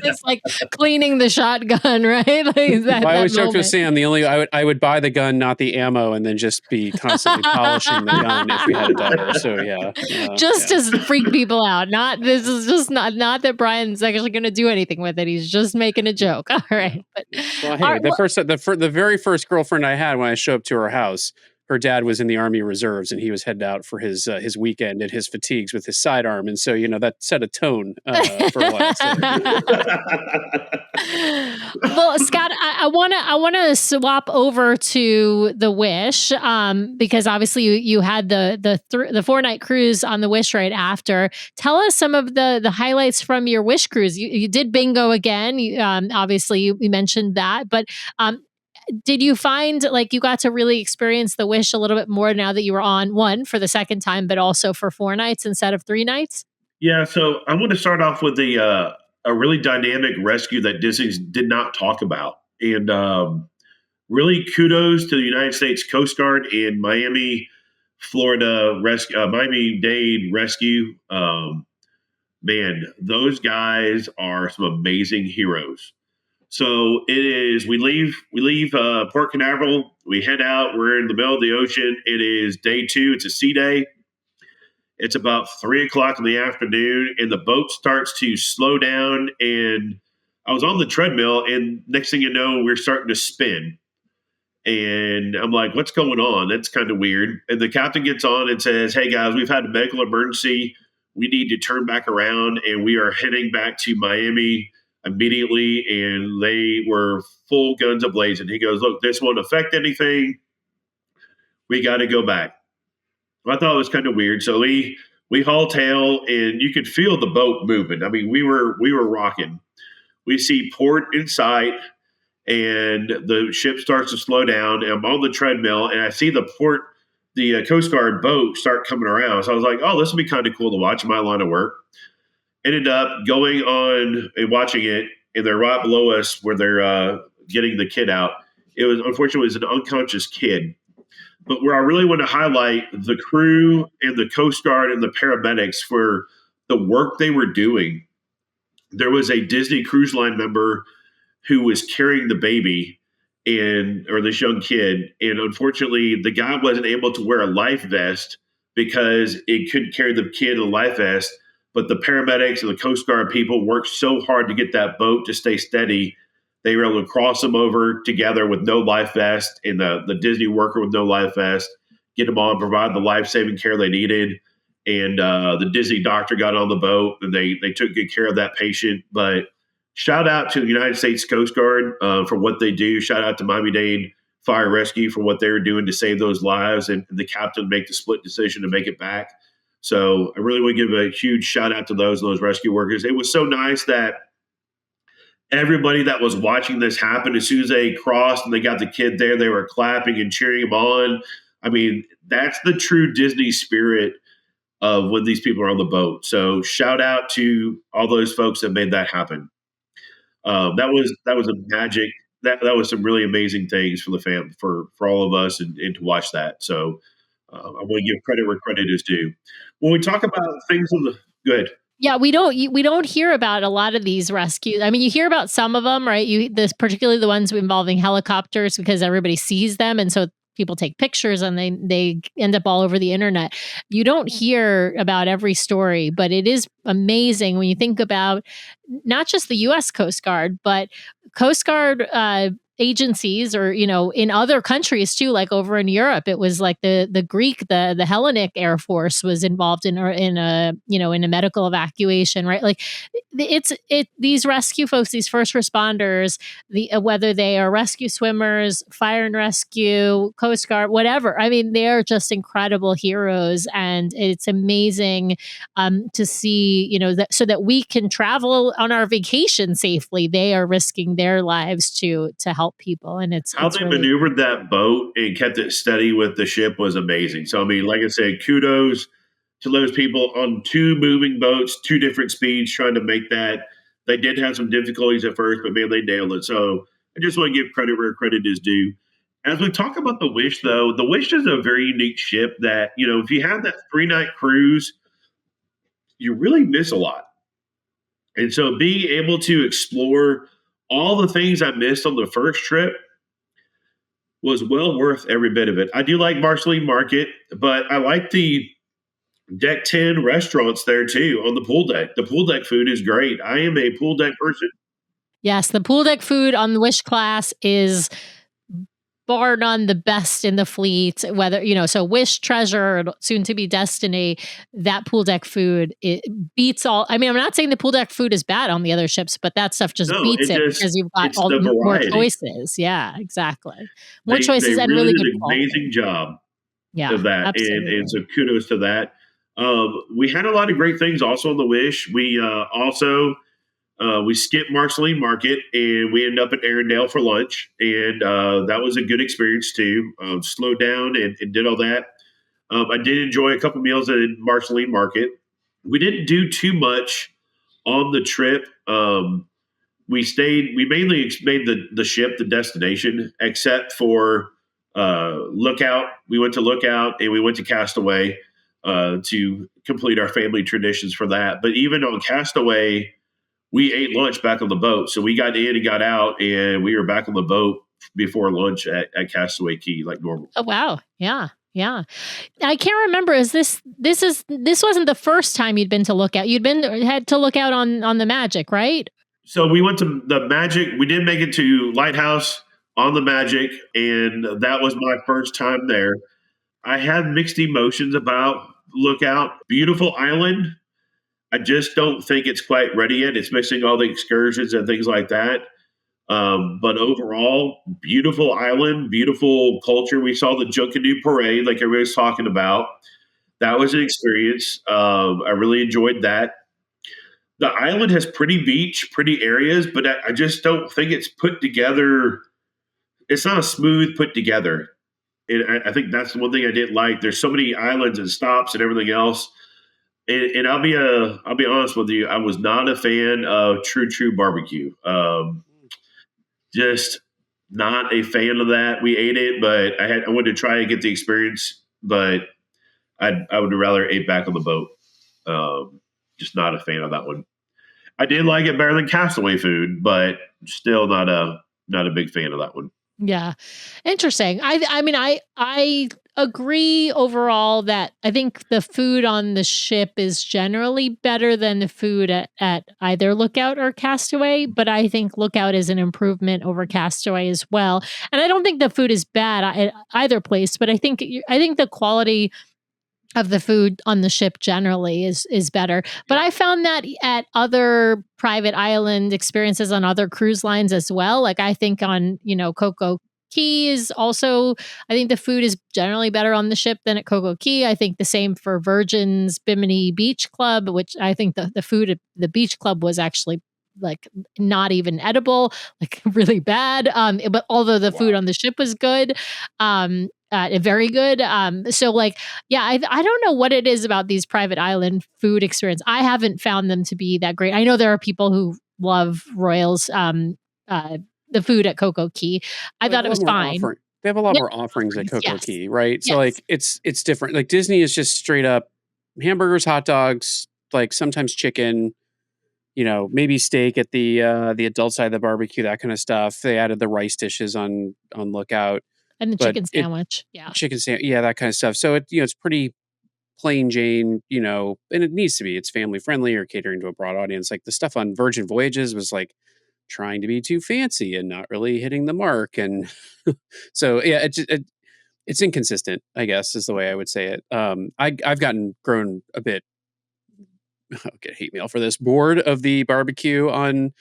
Speaker 2: It's like cleaning the shotgun, right? Like
Speaker 1: I always joked with Sam, I would buy the gun, not the ammo, and then just be constantly polishing the gun if we had a daughter. So
Speaker 2: just to freak people out. This is just not that Brian's actually going to do anything with it. He's just making a joke. All right. But,
Speaker 1: well, hey, the very first girlfriend I had when I showed up to her house, her dad was in the Army Reserves, and he was headed out for his weekend and his fatigues with his sidearm, and so that set a tone for a while. So.
Speaker 2: Well, Scott, I want to swap over to the Wish because obviously you had the 4-night cruise on the Wish right after. Tell us some of the highlights from your Wish cruise. You did bingo again. Obviously, you mentioned that, but. Did you find like you got to really experience the Wish a little bit more now that you were on one for the second time, but also for 4 nights instead of 3 nights?
Speaker 3: Yeah, so I want to start off with a really dynamic rescue that Disney did not talk about, and really kudos to the United States Coast Guard and Miami, Florida Miami-Dade Rescue. Man, those guys are some amazing heroes. So it is. We leave Port Canaveral. We head out. We're in the middle of the ocean. It is day 2. It's a sea day. It's about 3:00 in the afternoon, and the boat starts to slow down. And I was on the treadmill, and next thing you know, we're starting to spin. And I'm like, "What's going on? That's kind of weird." And the captain gets on and says, "Hey guys, we've had a medical emergency. We need to turn back around, and we are heading back to Miami immediately." And they were full guns a-blazing. He goes, "Look, this won't affect anything. We got to go back." I thought it was kind of weird. So we haul tail, and you could feel the boat moving. I mean, we were rocking. We see port in sight, and the ship starts to slow down. And I'm on the treadmill, and I see the Coast Guard boat start coming around. So I was like, "Oh, this would be kind of cool to watch in my line of work." Ended up going on and watching it, and they're right below us where they're getting the kid out. Unfortunately, it was an unconscious kid. But where I really want to highlight the crew and the Coast Guard and the paramedics for the work they were doing. There was a Disney Cruise Line member who was carrying the baby or this young kid, and unfortunately the guy wasn't able to wear a life vest because it couldn't carry the kid in a life vest. But the paramedics and the Coast Guard people worked so hard to get that boat to stay steady. They were able to cross them over together with no life vest, and the Disney worker with no life vest, get them on, provide the life-saving care they needed. And the Disney doctor got on the boat, and they took good care of that patient. But shout out to the United States Coast Guard for what they do. Shout out to Miami-Dade Fire Rescue for what they were doing to save those lives, and the captain make the split decision to make it back. So I really want to give a huge shout out to those rescue workers. It was so nice that everybody that was watching this happen, as soon as they crossed and they got the kid there, they were clapping and cheering him on. I mean, that's the true Disney spirit of when these people are on the boat. So shout out to all those folks that made that happen. That was a magic. That was some really amazing things for the fam for all of us and to watch that. So I want to give credit where credit is due. When we talk about things on the good.
Speaker 2: Yeah, we don't hear about a lot of these rescues. I mean, you hear about some of them, right? Particularly the ones involving helicopters because everybody sees them, and so people take pictures and they end up all over the internet. You don't hear about every story, but it is amazing when you think about not just the U.S. Coast Guard, but Coast Guard agencies, or in other countries too, like over in Europe. It was like the Greek, the Hellenic Air Force was involved in a medical evacuation, right? Like these rescue folks, these first responders, whether they are rescue swimmers, fire and rescue, Coast Guard, whatever. I mean, they're just incredible heroes, and it's amazing to see, so that we can travel on our vacation safely. They are risking their lives to help people, and
Speaker 3: how they maneuvered that boat and kept it steady with the ship was amazing. So I mean, like I said, kudos to those people on two moving boats, two different speeds, trying to make that. They did have some difficulties at first, but man, they nailed it. So I just want to give credit where credit is due. As we talk about the Wish, though, the Wish is a very unique ship that, if you have that 3-night cruise, you really miss a lot. And so being able to explore all the things I missed on the first trip was well worth every bit of it. I do like Marceline Market, but I like the Deck 10 restaurants there too on the pool deck. The pool deck food is great. I am a pool deck person.
Speaker 2: Yes, the pool deck food on the Wish class is bar none the best in the fleet. Whether so Wish, Treasure, soon to be Destiny, that pool deck food, it beats all. I mean, I'm not saying the pool deck food is bad on the other ships, but that stuff just beats it because you've got more choices. Yeah, exactly, more choices and really good quality.
Speaker 3: Amazing job of that, and so kudos to that. We had a lot of great things also on the Wish. We also. We skipped Marceline Market and we ended up at Arendelle for lunch. And that was a good experience too. Slowed down and did all that. I did enjoy a couple meals at Marceline Market. We didn't do too much on the trip. We mainly made the ship the destination, except for Lookout. We went to Lookout and we went to Castaway to complete our family traditions for that. But even on Castaway, we ate lunch back on the boat. So we got in and got out, and we were back on the boat before lunch at Castaway Key like normal.
Speaker 2: Oh, wow. Yeah. Yeah. I can't remember. This wasn't the first time you'd been to Lookout. Had to Lookout on the Magic, right?
Speaker 3: So we went to the Magic. We did make it to Lighthouse on the Magic, and that was my first time there. I have mixed emotions about Lookout. Beautiful island. I just don't think it's quite ready yet. It's missing all the excursions and things like that. But overall, beautiful island, beautiful culture. We saw the Junkanoo Parade, like everybody's talking about. That was an experience. I really enjoyed that. The island has pretty beach, pretty areas, but I just don't think it's put together. It's not a smooth put together. And I think that's the one thing I didn't like. There's so many islands and stops and everything else. And I'll be honest with you. I was not a fan of True Barbecue. Just not a fan of that. We ate it, but I wanted to try and get the experience, but I would have rather ate back on the boat. just not a fan of that one. I did like it better than Castaway food, but still not a big fan of that one.
Speaker 2: Yeah. Interesting. I mean I agree overall that I think the food on the ship is generally better than the food at either Lookout or Castaway, but I think Lookout is an improvement over Castaway as well. And I don't think the food is bad at either place, but I think the quality of the food on the ship generally is better. But I found that at other private island experiences on other cruise lines as well. Like I think on, Coco Key is also, I think the food is generally better on the ship than at Coco Key. I think the same for Virgin's Bimini Beach Club, which I think the food at the beach club was actually like not even edible, like really bad. But although the food on the ship was good, very good. So like, yeah, I don't know what it is about these private island food experience. I haven't found them to be that great. I know there are people who love Royals, the food at Coco Key. I
Speaker 1: They have
Speaker 2: thought
Speaker 1: a
Speaker 2: it
Speaker 1: lot
Speaker 2: was
Speaker 1: more
Speaker 2: fine.
Speaker 1: They have a lot
Speaker 2: Yeah,
Speaker 1: more offerings at Coco
Speaker 2: yes,
Speaker 1: Key, right? So
Speaker 2: yes,
Speaker 1: like it's different. Like Disney is just straight up hamburgers, hot dogs, like sometimes chicken, maybe steak at the adult side of the barbecue, that kind of stuff. They added the rice dishes on Lookout,
Speaker 2: and the
Speaker 1: but
Speaker 2: chicken sandwich. Yeah,
Speaker 1: yeah, that kind of stuff. So it's pretty plain Jane, and it needs to be. It's family friendly or catering to a broad audience. Like the stuff on Virgin Voyages was like trying to be too fancy and not really hitting the mark. And so yeah, it's inconsistent, I guess, is the way I would say it. I've grown a bit. I'll get hate mail for this. Bored of the barbecue on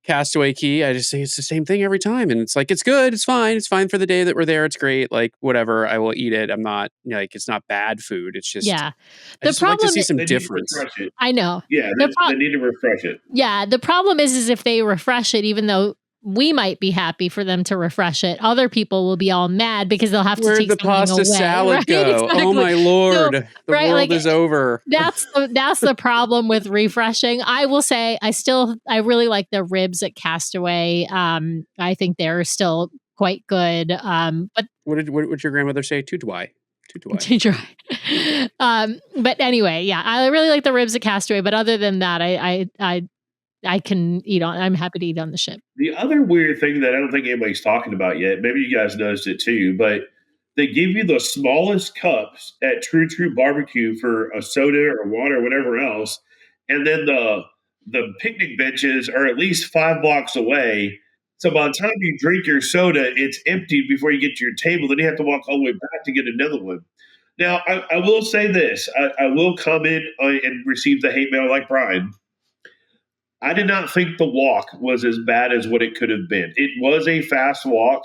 Speaker 1: Castaway Key. I just say it's the same thing every time, and it's like it's good, it's fine for the day that we're there. It's great, like whatever. I will eat it. I'm not like it's not bad food. It's just
Speaker 2: yeah.
Speaker 1: I
Speaker 2: The
Speaker 1: just would like to
Speaker 2: problem,
Speaker 1: see some
Speaker 3: They need to
Speaker 1: difference.
Speaker 3: refresh it.
Speaker 2: I know.
Speaker 3: Yeah,
Speaker 2: The
Speaker 3: they need to refresh it.
Speaker 2: Yeah, the problem is if they refresh it, even though we might be happy for them to refresh it, other people will be all mad because they'll have to
Speaker 1: Where'd
Speaker 2: take
Speaker 1: the
Speaker 2: something
Speaker 1: pasta
Speaker 2: away,
Speaker 1: salad
Speaker 2: right?
Speaker 1: go? Oh
Speaker 2: Exactly.
Speaker 1: my
Speaker 2: So,
Speaker 1: lord, the
Speaker 2: right,
Speaker 1: world
Speaker 2: like
Speaker 1: is over.
Speaker 2: that's the problem with refreshing. I will say I really like the ribs at Castaway. I think they're still quite good. But
Speaker 1: What your grandmother say? Too dry. Too dry.
Speaker 2: to try. But anyway, yeah, I really like the ribs at Castaway, but other than that, I can eat on. I'm happy to eat on the ship.
Speaker 3: The other weird thing that I don't think anybody's talking about yet, maybe you guys noticed it too, but they give you the smallest cups at True True Barbecue for a soda or water or whatever else, and then the picnic benches are at least 5 blocks away. So by the time you drink your soda, it's emptied before you get to your table. Then you have to walk all the way back to get another one. Now, I will say this: I will comment and receive the hate mail like Brian. I did not think the walk was as bad as what it could have been. It was a fast walk.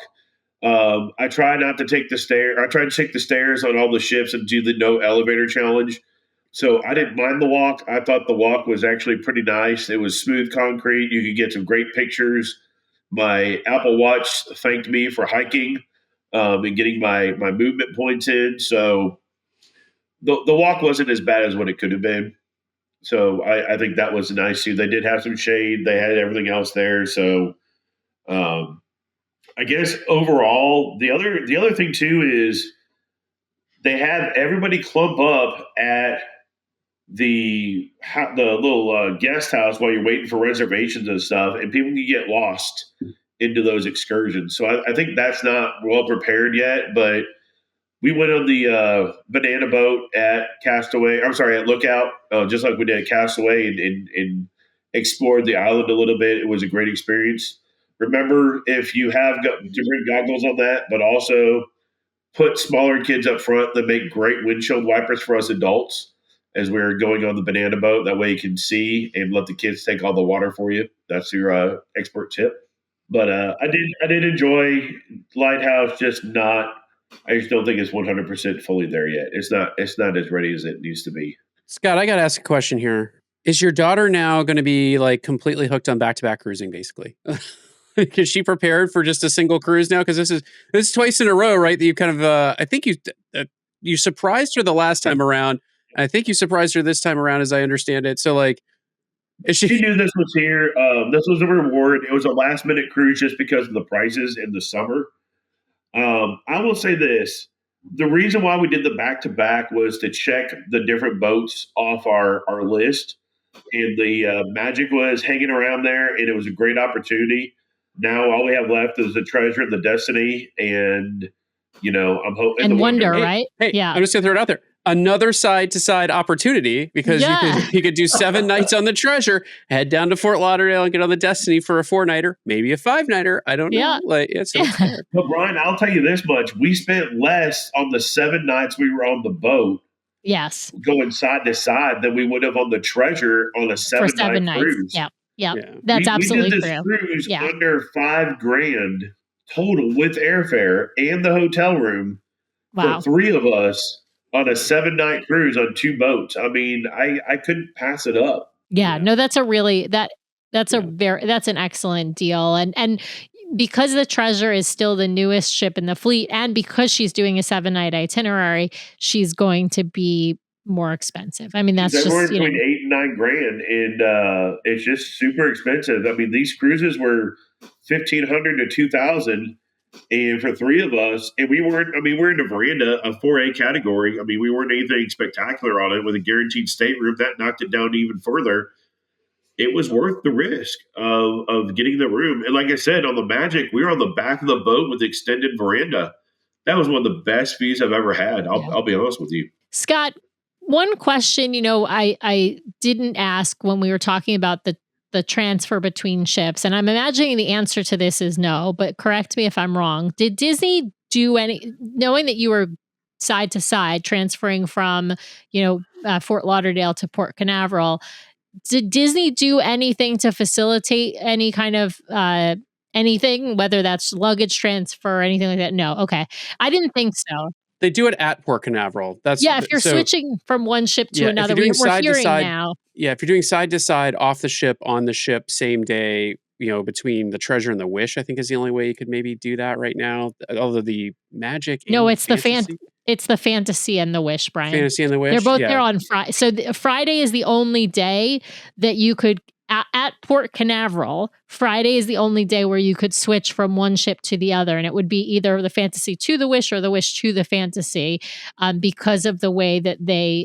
Speaker 3: I try not to take the stair. I tried to take the stairs on all the ships and do the no elevator challenge. So I didn't mind the walk. I thought the walk was actually pretty nice. It was smooth concrete. You could get some great pictures. My Apple Watch thanked me for hiking and getting my movement points in. So the walk wasn't as bad as what it could have been. So I think that was nice too. They did have some shade. They had everything else there. So um, I guess overall, the other thing too is they have everybody clump up at the little guest house while you're waiting for reservations and stuff, and people can get lost into those excursions. So I think that's not well prepared yet, but we went on the banana boat at Castaway. I'm sorry, at Lookout, just like we did at Castaway, and explored the island a little bit. It was a great experience. Remember, if you have different goggles on that, but also put smaller kids up front that make great windshield wipers for us adults as we're going on the banana boat. That way you can see and let the kids take all the water for you. That's your expert tip. But I did enjoy Lighthouse, just not. I just don't think it's 100% fully there yet. It's not as ready as it needs to be.
Speaker 1: Scott, I got to ask a question here. Is your daughter now going to be like completely hooked on back-to-back cruising, basically? Is she prepared for just a single cruise now? Because this is twice in a row, right? That you kind of, I think you surprised her the last time around. And I think you surprised her this time around, as I understand it. So, like, is
Speaker 3: She
Speaker 1: she?
Speaker 3: knew this was here. This was a reward. It was a last minute cruise just because of the prices in the summer. I will say this: the reason why we did the back to back was to check the different boats off our list. and the magic was hanging around there, and it was a great opportunity. Now all we have left is the treasure and the destiny, and I'm hoping the
Speaker 2: And
Speaker 3: wonder.
Speaker 2: wonder, right?
Speaker 1: Hey,
Speaker 2: Yeah.
Speaker 1: I'm just gonna throw it out there. Another side to side opportunity, because
Speaker 2: Yeah.
Speaker 1: you could do 7 nights on the treasure, head down to Fort Lauderdale and get on the Destiny for a 4-nighter, maybe a 5-nighter. I don't
Speaker 2: Yeah.
Speaker 1: know. Like, so it's there.
Speaker 3: But Brian, I'll tell you this much: we spent less on the 7 nights we were on the boat
Speaker 2: Yes.
Speaker 3: going side to side than we would have on the treasure on a
Speaker 2: For 7
Speaker 3: 7-night
Speaker 2: nights.
Speaker 3: cruise.
Speaker 2: Yep. Yep.
Speaker 1: Yeah.
Speaker 2: That's
Speaker 3: We
Speaker 2: absolutely
Speaker 3: did this
Speaker 2: true.
Speaker 3: cruise
Speaker 2: Yeah.
Speaker 3: under $5,000 total with airfare and the hotel room
Speaker 2: Wow.
Speaker 3: for 3 of us on a 7-night cruise on 2 boats. I mean, I couldn't pass it up.
Speaker 2: Yeah. No, that's a really that's
Speaker 1: Yeah.
Speaker 2: that's an excellent deal. And because the Treasure is still the newest ship in the fleet, and because she's doing a 7-night itinerary, she's going to be more expensive. I mean, that's
Speaker 3: She's everywhere
Speaker 2: just,
Speaker 3: between 8 and 9 grand, and it's just super expensive. I mean, these cruises were 1,500 to 2,000, and for 3 of us, and we weren't. I mean, we're in a veranda, a 4A category. I mean, we weren't anything spectacular on it with a guaranteed stateroom. That knocked it down even further. It was worth the risk of getting the room. And like I said, on the Magic, we were on the back of the boat with extended veranda. That was one of the best views I've ever had. I'll be honest with you.
Speaker 2: Scott, one question, I didn't ask when we were talking about the transfer between ships, and I'm imagining the answer to this is no, but correct me if I'm wrong. Did Disney do knowing that you were side to side transferring from, Fort Lauderdale to Port Canaveral, did Disney do anything to facilitate any kind of anything, whether that's luggage transfer or anything like that? No. Okay. I didn't think so.
Speaker 1: They do it at Port Canaveral. That's
Speaker 2: Yeah, if you're
Speaker 1: so.
Speaker 2: switching from one ship to
Speaker 1: Yeah,
Speaker 2: another,
Speaker 1: if you're doing
Speaker 2: we're
Speaker 1: side to
Speaker 2: hearing
Speaker 1: side,
Speaker 2: now.
Speaker 1: yeah, if you're doing side to side, off the ship, on the ship, same day, between the Treasure and the Wish, I think is the only way you could maybe do that right now. Although the Magic
Speaker 2: No,
Speaker 1: and
Speaker 2: it's the
Speaker 1: Fantasy,
Speaker 2: it's the Fantasy and the Wish, Brian.
Speaker 1: Fantasy and the Wish,
Speaker 2: They're both
Speaker 1: yeah.
Speaker 2: there on Friday. So Friday is the only day that you could at Port Canaveral. Friday is the only day where you could switch from one ship to the other, and it would be either the Fantasy to the Wish or the Wish to the Fantasy, because of the way that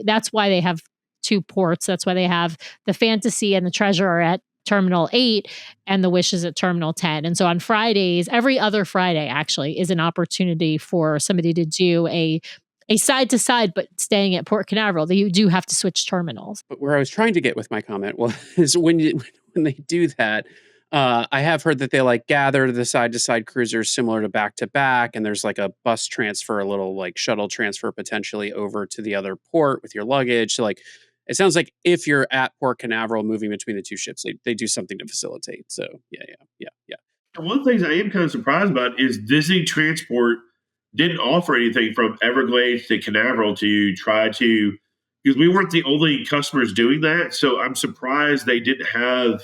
Speaker 2: that's why they have 2 ports. That's why they have the Fantasy and the Treasure are at Terminal 8 and the Wish is at Terminal 10. And so on Fridays, every other Friday actually is an opportunity for somebody to do a side to side, but staying at Port Canaveral. You do have to switch terminals.
Speaker 1: But where I was trying to get with my comment is when they do that, I have heard that they gather the side to side cruisers similar to back, and there's a bus transfer, a little shuttle transfer potentially over to the other port with your luggage. So it sounds like if you're at Port Canaveral moving between the 2 ships, they do something to facilitate. So yeah.
Speaker 3: And one of the things I am kind of surprised about is Disney Transport didn't offer anything from Everglades to Canaveral to try to, because we weren't the only customers doing that. So I'm surprised they didn't have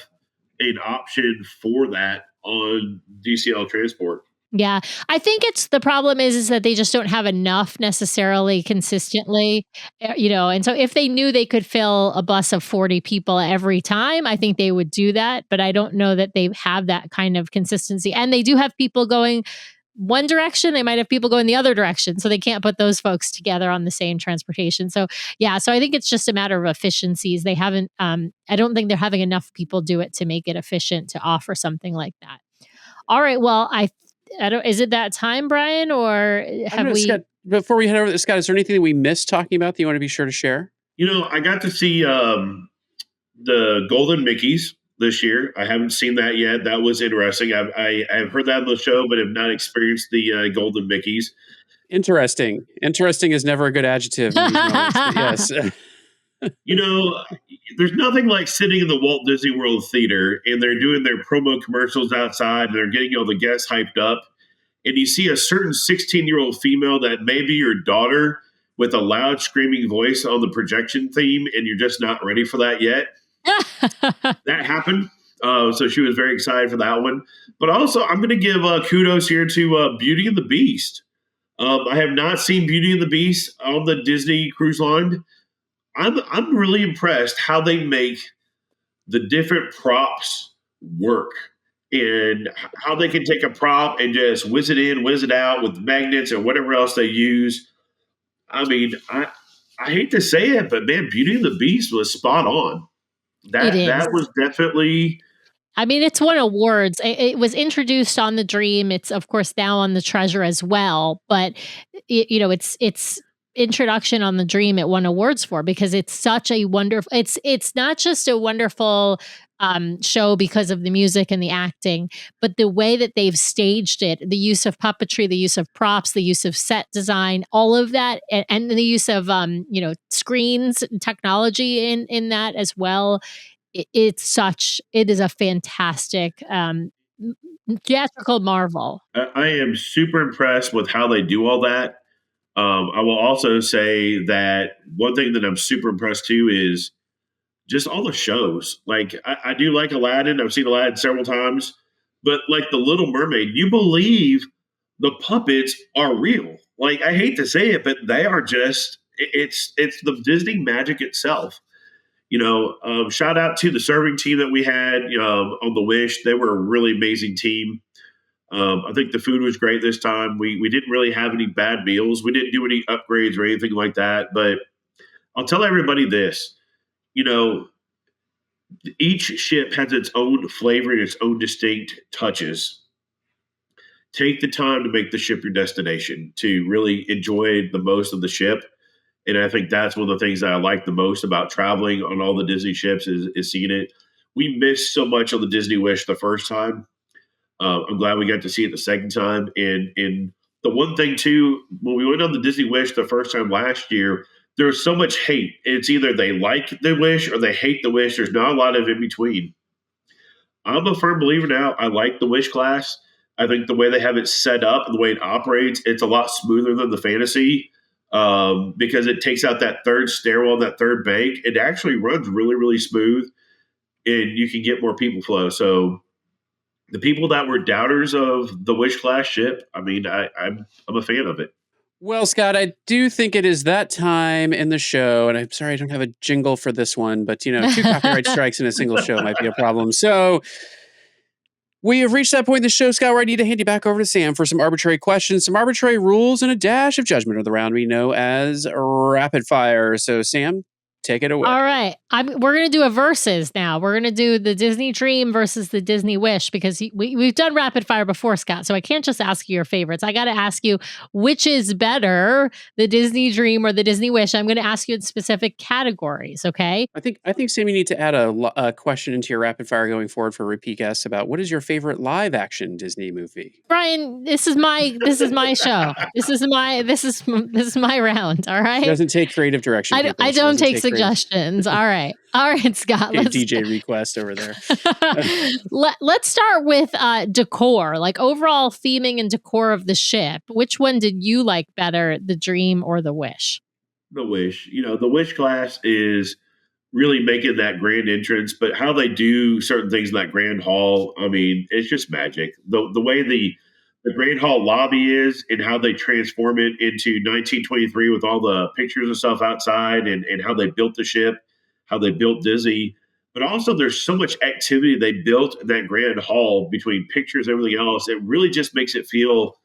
Speaker 3: an option for that on DCL Transport.
Speaker 2: Yeah. I think the problem is that they just don't have enough necessarily consistently, and so if they knew they could fill a bus of 40 people every time, I think they would do that. But I don't know that they have that kind of consistency. And they do have people going one direction, they might have people going the other direction. So they can't put those folks together on the same transportation. So yeah, so I think it's just a matter of efficiencies. They haven't, I don't think they're having enough people do it to make it efficient to offer something like that. All right. Well, I don't. Is it that time, Brian, or have we?
Speaker 1: Scott, before we head over to Scott, is there anything that we missed talking about that you want to be sure to share?
Speaker 3: I got to see the Golden Mickeys this year. I haven't seen that yet. That was interesting. I've heard that on the show, but have not experienced the Golden Mickeys.
Speaker 1: Interesting. Interesting is never a good adjective in these moments, but yes.
Speaker 3: There's nothing like sitting in the Walt Disney World Theater and they're doing their promo commercials outside and they're getting all the guests hyped up. And you see a certain 16-year-old female that may be your daughter with a loud screaming voice on the projection theme, and you're just not ready for that yet. That happened. So she was very excited for that one. But also, I'm going to give kudos here to Beauty and the Beast. I have not seen Beauty and the Beast on the Disney Cruise Line. I'm really impressed how they make the different props work and how they can take a prop and just whiz it in, whiz it out with magnets or whatever else they use. I mean, I hate to say it, but man, Beauty and the Beast was spot on.
Speaker 2: It
Speaker 3: That
Speaker 2: is.
Speaker 3: was definitely.
Speaker 2: I mean, it's won awards. It was introduced on the Dream. It's of course now on the Treasure as well, but its introduction on the Dream it won awards for because it's such a wonderful. It's not just a wonderful show because of the music and the acting, but the way that they've staged it, the use of puppetry, the use of props, the use of set design, all of that, and the use of screens and technology in that as well. It is a fantastic theatrical marvel.
Speaker 3: I am super impressed with how they do all that. I will also say that one thing that I'm super impressed too is just all the shows. Like I do like Aladdin. I've seen Aladdin several times, but like the Little Mermaid, you believe the puppets are real. Like I hate to say it, but they are just. It's the Disney magic itself. Shout out to the serving team that we had on the Wish. They were a really amazing team. I think the food was great this time. We didn't really have any bad meals. We didn't do any upgrades or anything like that. But I'll tell everybody this: you know, each ship has its own flavor and its own distinct touches. Take the time to make the ship your destination to really enjoy the most of the ship. And I think that's one of the things that I like the most about traveling on all the Disney ships is seeing it. We missed so much on the Disney Wish the first time. I'm glad we got to see it the second time. And the one thing too, when we went on the Disney Wish the first time last year, there was so much hate. It's either they like the Wish or they hate the Wish. There's not a lot of in between. I'm a firm believer now. I like the Wish class. I think the way they have it set up and the way it operates, it's a lot smoother than the Fantasy because it takes out that third stairwell, that third bank. It actually runs really, really smooth, and you can get more people flow. So the people that were doubters of the Wish class ship, I mean, I'm a fan of it.
Speaker 1: Well, Scott, I do think it is that time in the show, and I'm sorry I don't have a jingle for this one, but two copyright strikes in a single show might be a problem. So we have reached that point in the show, Scott, where I need to hand you back over to Sam for some arbitrary questions, some arbitrary rules, and a dash of judgment of the round we know as rapid fire. So, Sam, take it away.
Speaker 2: All right. We're going to do a versus now. We're going to do the Disney Dream versus the Disney Wish because we've done rapid fire before, Scott. So I can't just ask you your favorites. I got to ask you which is better, the Disney Dream or the Disney Wish. I'm going to ask you in specific categories. Okay.
Speaker 1: I think Sam, you need to add a question into your rapid fire going forward for repeat guests about what is your favorite live action Disney movie?
Speaker 2: Brian, this is my show. This is my round. All right.
Speaker 1: He doesn't take creative direction.
Speaker 2: I don't take suggestions. All right, Scott.
Speaker 1: Let's DJ request over there.
Speaker 2: Let's start with decor, like overall theming and decor of the ship. Which one did you like better, the Dream or the Wish?
Speaker 3: The Wish. The Wish class is really making that grand entrance, but how they do certain things in that grand hall, I mean, it's just magic. The way the grand hall lobby is and how they transform it into 1923 with all the pictures and stuff outside and how they built the ship, how they built Disney. But also there's so much activity they built in that grand hall between pictures and everything else. It really just makes it feel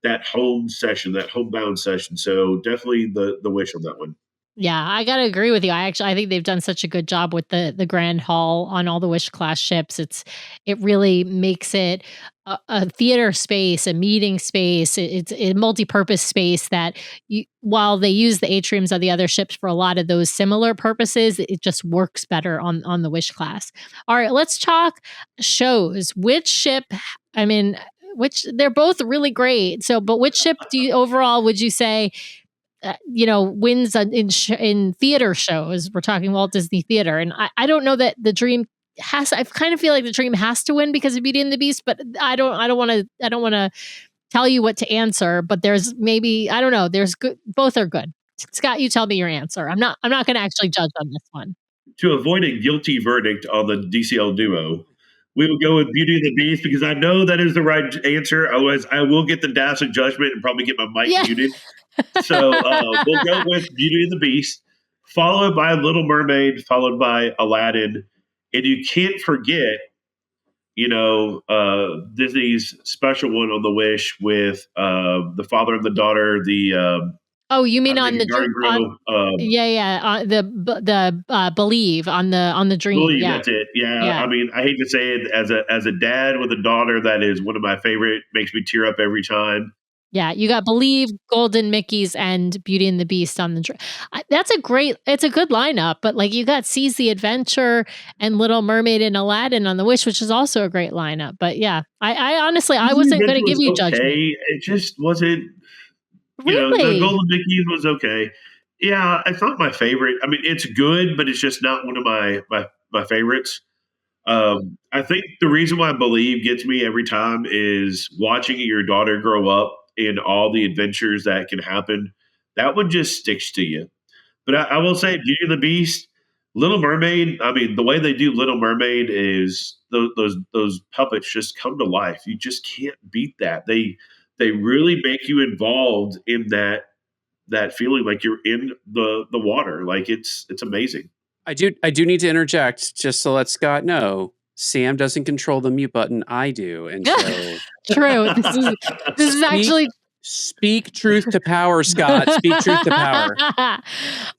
Speaker 3: that home session, that homebound session. So definitely the Wish on that one.
Speaker 2: Yeah, I gotta agree with you. I think they've done such a good job with the grand hall on all the Wish class ships. It really makes it a theater space, a meeting space. It's a multi-purpose space that while they use the atriums of the other ships for a lot of those similar purposes, it just works better on the Wish class. All right, let's talk shows. Which ship? I mean, they're both really great. So, but which ship overall would you say? Wins in theater shows. We're talking Walt Disney Theater, and I don't know that the Dream has. I kind of feel like the Dream has to win because of Beauty and the Beast, but I don't want to tell you what to answer. But there's maybe I don't know. There's good. Both are good. Scott, you tell me your answer. I'm not going to actually judge on this one.
Speaker 3: To avoid a guilty verdict on the DCL Duo, we will go with Beauty and the Beast because I know that is the right answer. Otherwise, I will get the dash of judgment and probably get my mic muted. So we'll go with Beauty and the Beast, followed by Little Mermaid, followed by Aladdin. And you can't forget, Disney's special one on the Wish with the father and the daughter,
Speaker 2: Oh, you mean
Speaker 3: I'm
Speaker 2: on the
Speaker 3: thinking Garden
Speaker 2: on?
Speaker 3: Grove.
Speaker 2: Yeah. The Believe on the Dream.
Speaker 3: Believe
Speaker 2: Yeah,
Speaker 3: that's it. Yeah,
Speaker 2: yeah.
Speaker 3: I mean, I hate to say it, as a dad with a daughter, that is one of my favorite. Makes me tear up every time.
Speaker 2: Yeah, you got Believe, Golden Mickey's, and Beauty and the Beast on the that's a great it's a good lineup, but, like, you got Seize the Adventure and Little Mermaid and Aladdin on the Wish, which is also a great lineup, but yeah, I honestly, I
Speaker 3: Disney
Speaker 2: wasn't
Speaker 3: Adventure
Speaker 2: gonna give
Speaker 3: was
Speaker 2: you judgment.
Speaker 3: okay. It just wasn't. The
Speaker 2: Really?
Speaker 3: Golden Mickey's was okay. Yeah, it's not my favorite. I mean, it's good, but it's just not one of my favorites. I think the reason why Believe gets me every time is watching your daughter grow up and all the adventures that can happen. That one just sticks to you. But I will say, Beauty and the Beast, Little Mermaid. I mean, the way they do Little Mermaid is those puppets just come to life. You just can't beat that. They really make you involved in that feeling like you're in the water. Like it's amazing.
Speaker 1: I do need to interject just to let Scott know. Sam doesn't control the mute button. I do. And so
Speaker 2: True. This is
Speaker 1: speak
Speaker 2: actually
Speaker 1: speak truth to power, Scott. Speak truth to power.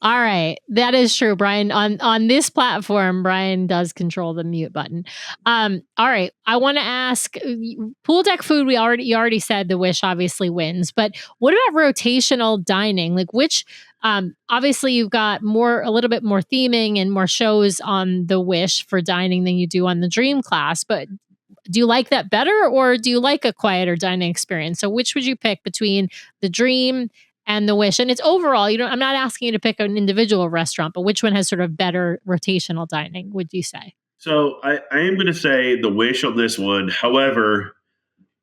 Speaker 2: All right, that is true, Brian. On this platform, Brian does control the mute button. All right, I want to ask pool deck food. You already said the Wish obviously wins, but what about rotational dining? Like which obviously you've got a little bit more theming and more shows on the Wish for dining than you do on the Dream class, but do you like that better or do you like a quieter dining experience? So which would you pick between the Dream and the Wish? And it's overall, I'm not asking you to pick an individual restaurant, but which one has sort of better rotational dining, would you say?
Speaker 3: So I am going to say the Wish on this one. However,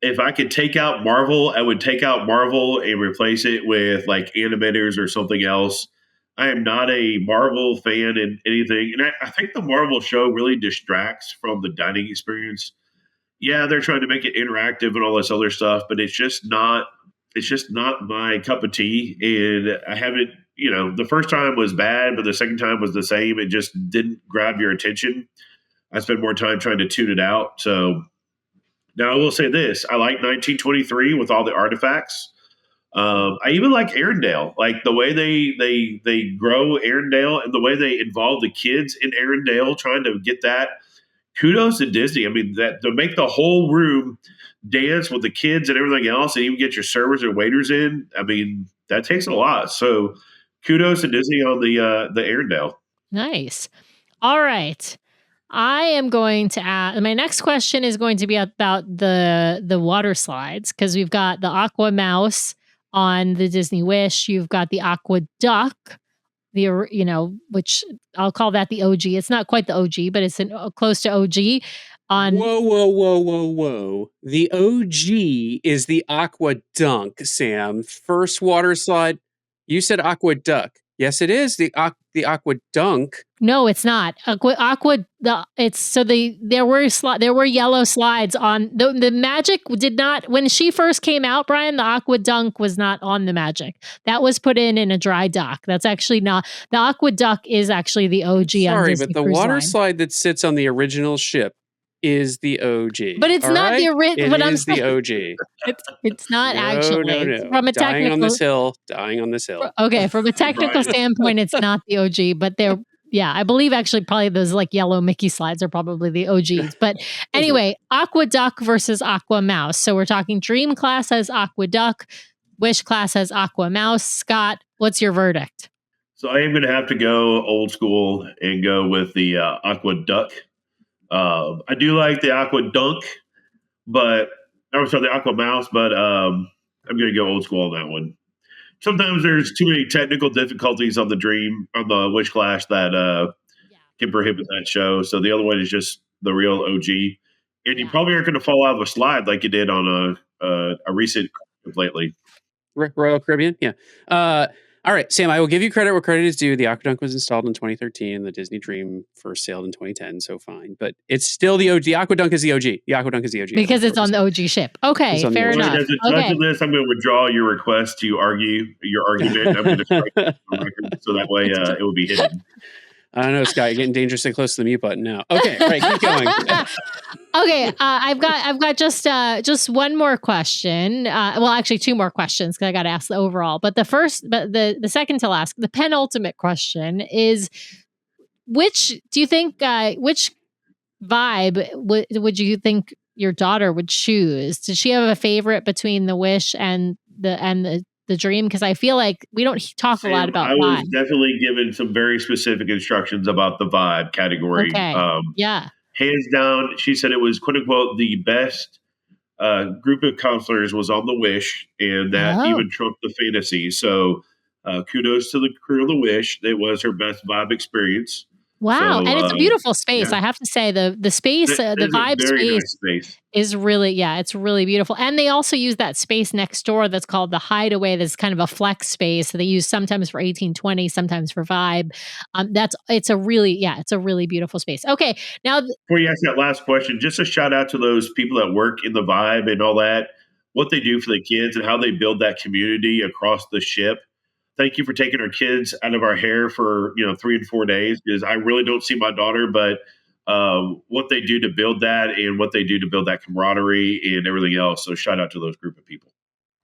Speaker 3: if I could take out Marvel, I would take out Marvel and replace it with like animators or something else. I am not a Marvel fan in anything. And I think the Marvel show really distracts from the dining experience. Yeah, they're trying to make it interactive and all this other stuff, but it's just not my cup of tea. And I haven't, the first time was bad, but the second time was the same. It just didn't grab your attention. I spent more time trying to tune it out. So now I will say this: I like 1923 with all the artifacts. I even like Arendelle, like the way they grow Arendelle and the way they involve the kids in Arendelle, trying to get that. Kudos to Disney. I mean, that to make the whole room dance with the kids and everything else, and even get your servers and waiters in. I mean, that takes a lot. So, kudos to Disney on the Arendelle.
Speaker 2: Nice. All right. I am going to ask. My next question is going to be about the water slides because we've got the Aqua Mouse on the Disney Wish. You've got the Aqua Duck, which I'll call that the OG. It's not quite the OG, but it's close to OG.
Speaker 1: Whoa, whoa, whoa, whoa, whoa. The OG is the Aqua Dunk, Sam. First water slide. You said Aqua Duck. Yes, it is the Aqua Dunk.
Speaker 2: No, it's not. There were yellow slides on the Magic did not when she first came out, Brian, the Aqua Dunk was not on the Magic. That was put in a dry dock. That's actually not the Aqua Duck is actually the OG on
Speaker 1: Sorry,
Speaker 2: Disney
Speaker 1: but the
Speaker 2: Cruise
Speaker 1: water
Speaker 2: Line.
Speaker 1: slide that sits on the original ship is the OG.
Speaker 2: But it's
Speaker 1: all
Speaker 2: not
Speaker 1: right?
Speaker 2: the original.
Speaker 1: It is the OG.
Speaker 2: It's not
Speaker 1: No,
Speaker 2: actually.
Speaker 1: no.
Speaker 2: From a
Speaker 1: Dying on
Speaker 2: technical
Speaker 1: this hill. Dying on this hill.
Speaker 2: Okay, from a technical standpoint, it's not the OG, but I believe actually probably those like yellow Mickey slides are probably the OGs. But anyway, Aqua Duck versus Aqua Mouse. So we're talking Dream class has Aqua Duck, Wish class has Aqua Mouse. Scott, what's your verdict?
Speaker 3: So I am going to have to go old school and go with the Aqua Duck. I do like the Aqua Dunk, but I'm sorry, the Aqua Mouse, but I'm going to go old school on that one. Sometimes there's too many technical difficulties on the Wish Clash that can prohibit that show. So the other one is just the real OG. And you probably aren't going to fall out of a slide like you did on a recent lately.
Speaker 1: Royal Caribbean, yeah. All right, Sam, I will give you credit where credit is due. The Aquadunk was installed in 2013. The Disney Dream first sailed in 2010, so fine. But it's still the OG. The Aquadunk is the OG. The Aquadunk is the OG.
Speaker 2: Because it's on the OG ship. Okay, fair enough.
Speaker 3: As a judge of this, I'm going to withdraw your request to argue your argument. I'm going to strike it on the record so that way it will be hidden.
Speaker 1: I don't know, Scott. You're getting dangerously close to the mute button now. Okay, right, keep going.
Speaker 2: Okay, I've got just one more question. Well, actually, two more questions because I got to ask the overall. But the second to last, the penultimate question is: which do you think? Which vibe would you think your daughter would choose? Does she have a favorite between the Wish and the Dream? Because I feel like we don't talk a lot
Speaker 3: Sam,
Speaker 2: about
Speaker 3: I was
Speaker 2: vibe.
Speaker 3: definitely given some very specific instructions about the vibe category.
Speaker 2: Okay, yeah.
Speaker 3: Hands down, she said it was quote unquote the best group of counselors was on the Wish, and that
Speaker 2: Oh.
Speaker 3: even trumped the Fantasy. So kudos to the crew of the Wish. It was her best vibe experience.
Speaker 2: Wow,
Speaker 3: So
Speaker 2: and it's a beautiful space.
Speaker 3: yeah,
Speaker 2: I have to say the space,
Speaker 3: it
Speaker 2: the
Speaker 3: is a
Speaker 2: vibe
Speaker 3: very
Speaker 2: space
Speaker 3: nice space.
Speaker 2: is really, yeah, it's really beautiful. And they also use that space next door that's called the Hideaway. That's kind of a flex space that they use sometimes for 1820, sometimes for vibe. It's a really, yeah, it's a really beautiful space. Okay, now
Speaker 3: Before you ask that last question, just a shout out to those people that work in the vibe and all that, what they do for the kids and how they build that community across the ship. Thank you for taking our kids out of our hair for 3 and 4 days because I really don't see my daughter, but what they do to build that and what they do to build that camaraderie and everything else. So shout out to those group of people.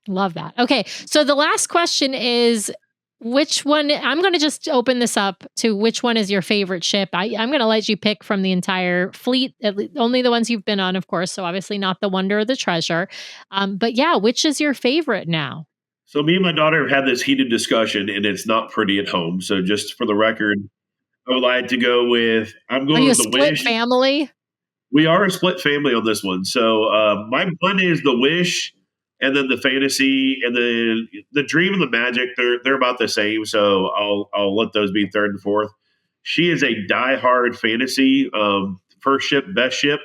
Speaker 2: love that. Okay, so the last question is which one? I'm going to just open this up to which one is your favorite ship. I'm going to let you pick from the entire fleet, only the ones you've been on, of course. So obviously not the Wonder or the Treasure. But yeah, which is your favorite now?
Speaker 3: So me and my daughter have had this heated discussion and it's not pretty at home. So just for the record, I would like to go with I'm
Speaker 2: Are
Speaker 3: going
Speaker 2: you a
Speaker 3: with the
Speaker 2: split
Speaker 3: Wish.
Speaker 2: family?
Speaker 3: We are a split family on this one. So my one is the Wish, and then the Fantasy, and then the Dream and the Magic. They're about the same. So I'll let those be third and fourth. She is a diehard Fantasy, first ship, best ship,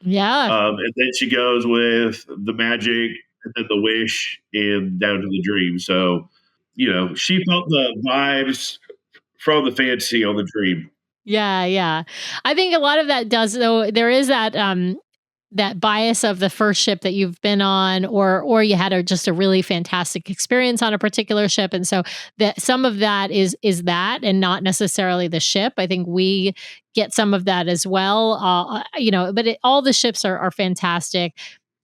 Speaker 2: Yeah.
Speaker 3: and then she goes with the Magic, and then the Wish, and down to the Dream. So she felt the vibes from the Fantasy on the Dream.
Speaker 2: Yeah, yeah. I think a lot of that does though there is that bias of the first ship that you've been on or you had just a really fantastic experience on a particular ship and so that some of that is that and not necessarily the ship. I think we get some of that as well. But all the ships are fantastic.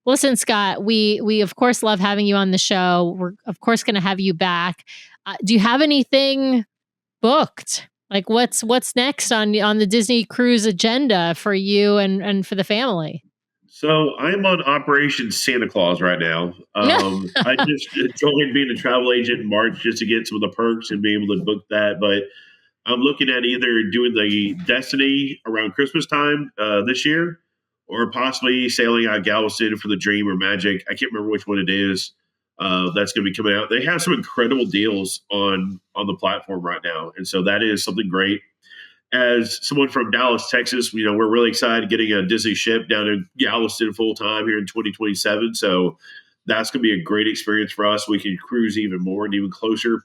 Speaker 2: Listen, Scott, we of course love having you on the show. We're of course going to have you back. Do you have anything booked? Like what's next on the Disney cruise agenda for you and for the family?
Speaker 3: So I'm on Operation Santa Claus right now. I just joined being a travel agent in March just to get some of the perks and be able to book that. But I'm looking at either doing the Destiny around Christmas time this year, or possibly sailing out Galveston for the Dream or Magic. I can't remember which one it is. That's going to be coming out. They have some incredible deals on the platform right now, and so that is something great. As someone from Dallas, Texas, we're really excited getting a Disney ship down in Galveston full time here in 2027. So that's going to be a great experience for us. We can cruise even more and even closer.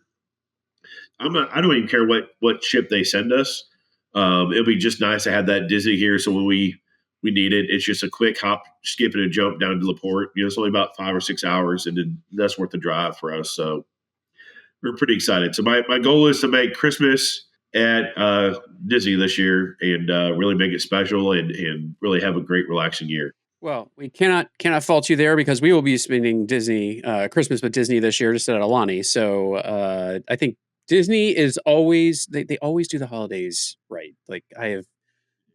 Speaker 3: I don't even care what ship they send us. It'll be just nice to have that Disney here. So when we need it, it's just a quick hop, skip, and a jump down to the port. It's only about 5 or 6 hours, and then that's worth the drive for us. So we're pretty excited. So my goal is to make Christmas at Disney this year and really make it special and really have a great relaxing year.
Speaker 1: Well, we cannot fault you there because we will be spending Disney Christmas with Disney this year just at Alani. So I think Disney is always they always do the holidays right. Like I have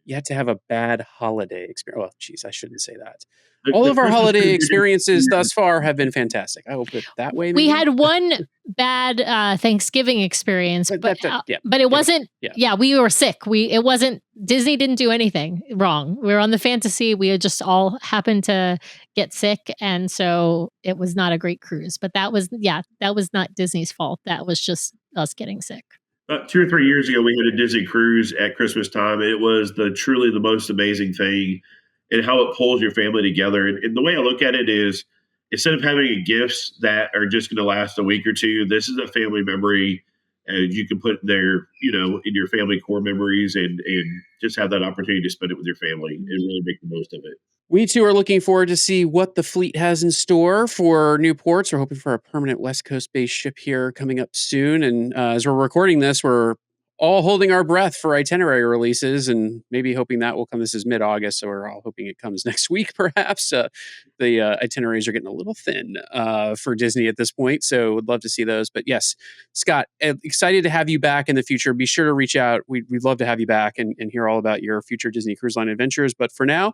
Speaker 1: yet to have a bad holiday experience. Well, geez, I shouldn't say that. All
Speaker 3: The
Speaker 1: of our
Speaker 3: Christmas
Speaker 1: holiday
Speaker 3: cruise
Speaker 1: experiences thus far have been fantastic. I will put it that way.
Speaker 2: We
Speaker 1: Maybe,
Speaker 2: had one bad Thanksgiving experience,
Speaker 1: but
Speaker 2: but
Speaker 1: yeah,
Speaker 2: but it wasn't.
Speaker 1: yeah.
Speaker 2: Yeah, we were sick. It wasn't. Disney didn't do anything wrong. We were on the Fantasy. We had just all happened to get sick, and so it was not a great cruise. But that was not Disney's fault. That was just us getting sick.
Speaker 3: About 2 or 3 years ago, we had a Disney cruise at Christmas time. It was truly the most amazing thing, and how it pulls your family together. And the way I look at it is, instead of having gifts that are just going to last a week or two, this is a family memory, and you can put there, in your family core memories, and just have that opportunity to spend it with your family and really make the most of it.
Speaker 1: We too are looking forward to see what the fleet has in store for new ports. We're hoping for a permanent West Coast based ship here coming up soon. And as we're recording this, we're all holding our breath for itinerary releases and maybe hoping that will come. This is mid-August, so we're all hoping it comes next week, perhaps. The itineraries are getting a little thin for Disney at this point, so would love to see those. But yes, Scott, excited to have you back in the future. Be sure to reach out. We'd love to have you back and hear all about your future Disney Cruise Line adventures. But for now,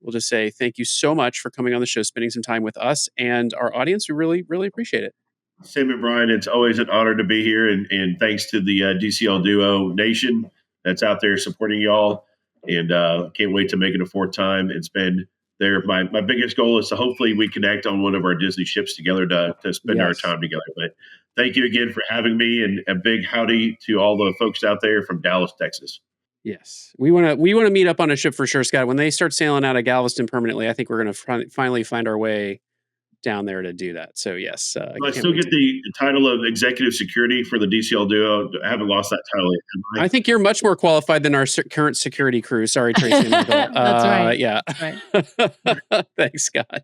Speaker 1: we'll just say thank you so much for coming on the show, spending some time with us and our audience. We really, really appreciate it.
Speaker 3: Sam and Brian, it's always an honor to be here, and thanks to the DCL Duo Nation that's out there supporting y'all, and can't wait to make it a fourth time and spend there. My biggest goal is to hopefully we connect on one of our Disney ships together to spend our time together. But thank you again for having me, and a big howdy to all the folks out there from Dallas, Texas.
Speaker 1: Yes, we want to meet up on a ship for sure, Scott. When they start sailing out of Galveston permanently, I think we're going to finally find our way down there to do that. So yes,
Speaker 3: I still get the title of executive security for the DCL Duo. I haven't lost that title yet.
Speaker 1: I think you're much more qualified than our current security crew. Sorry, Tracy.
Speaker 2: That's right.
Speaker 1: Yeah.
Speaker 2: That's right.
Speaker 1: Thanks, Scott.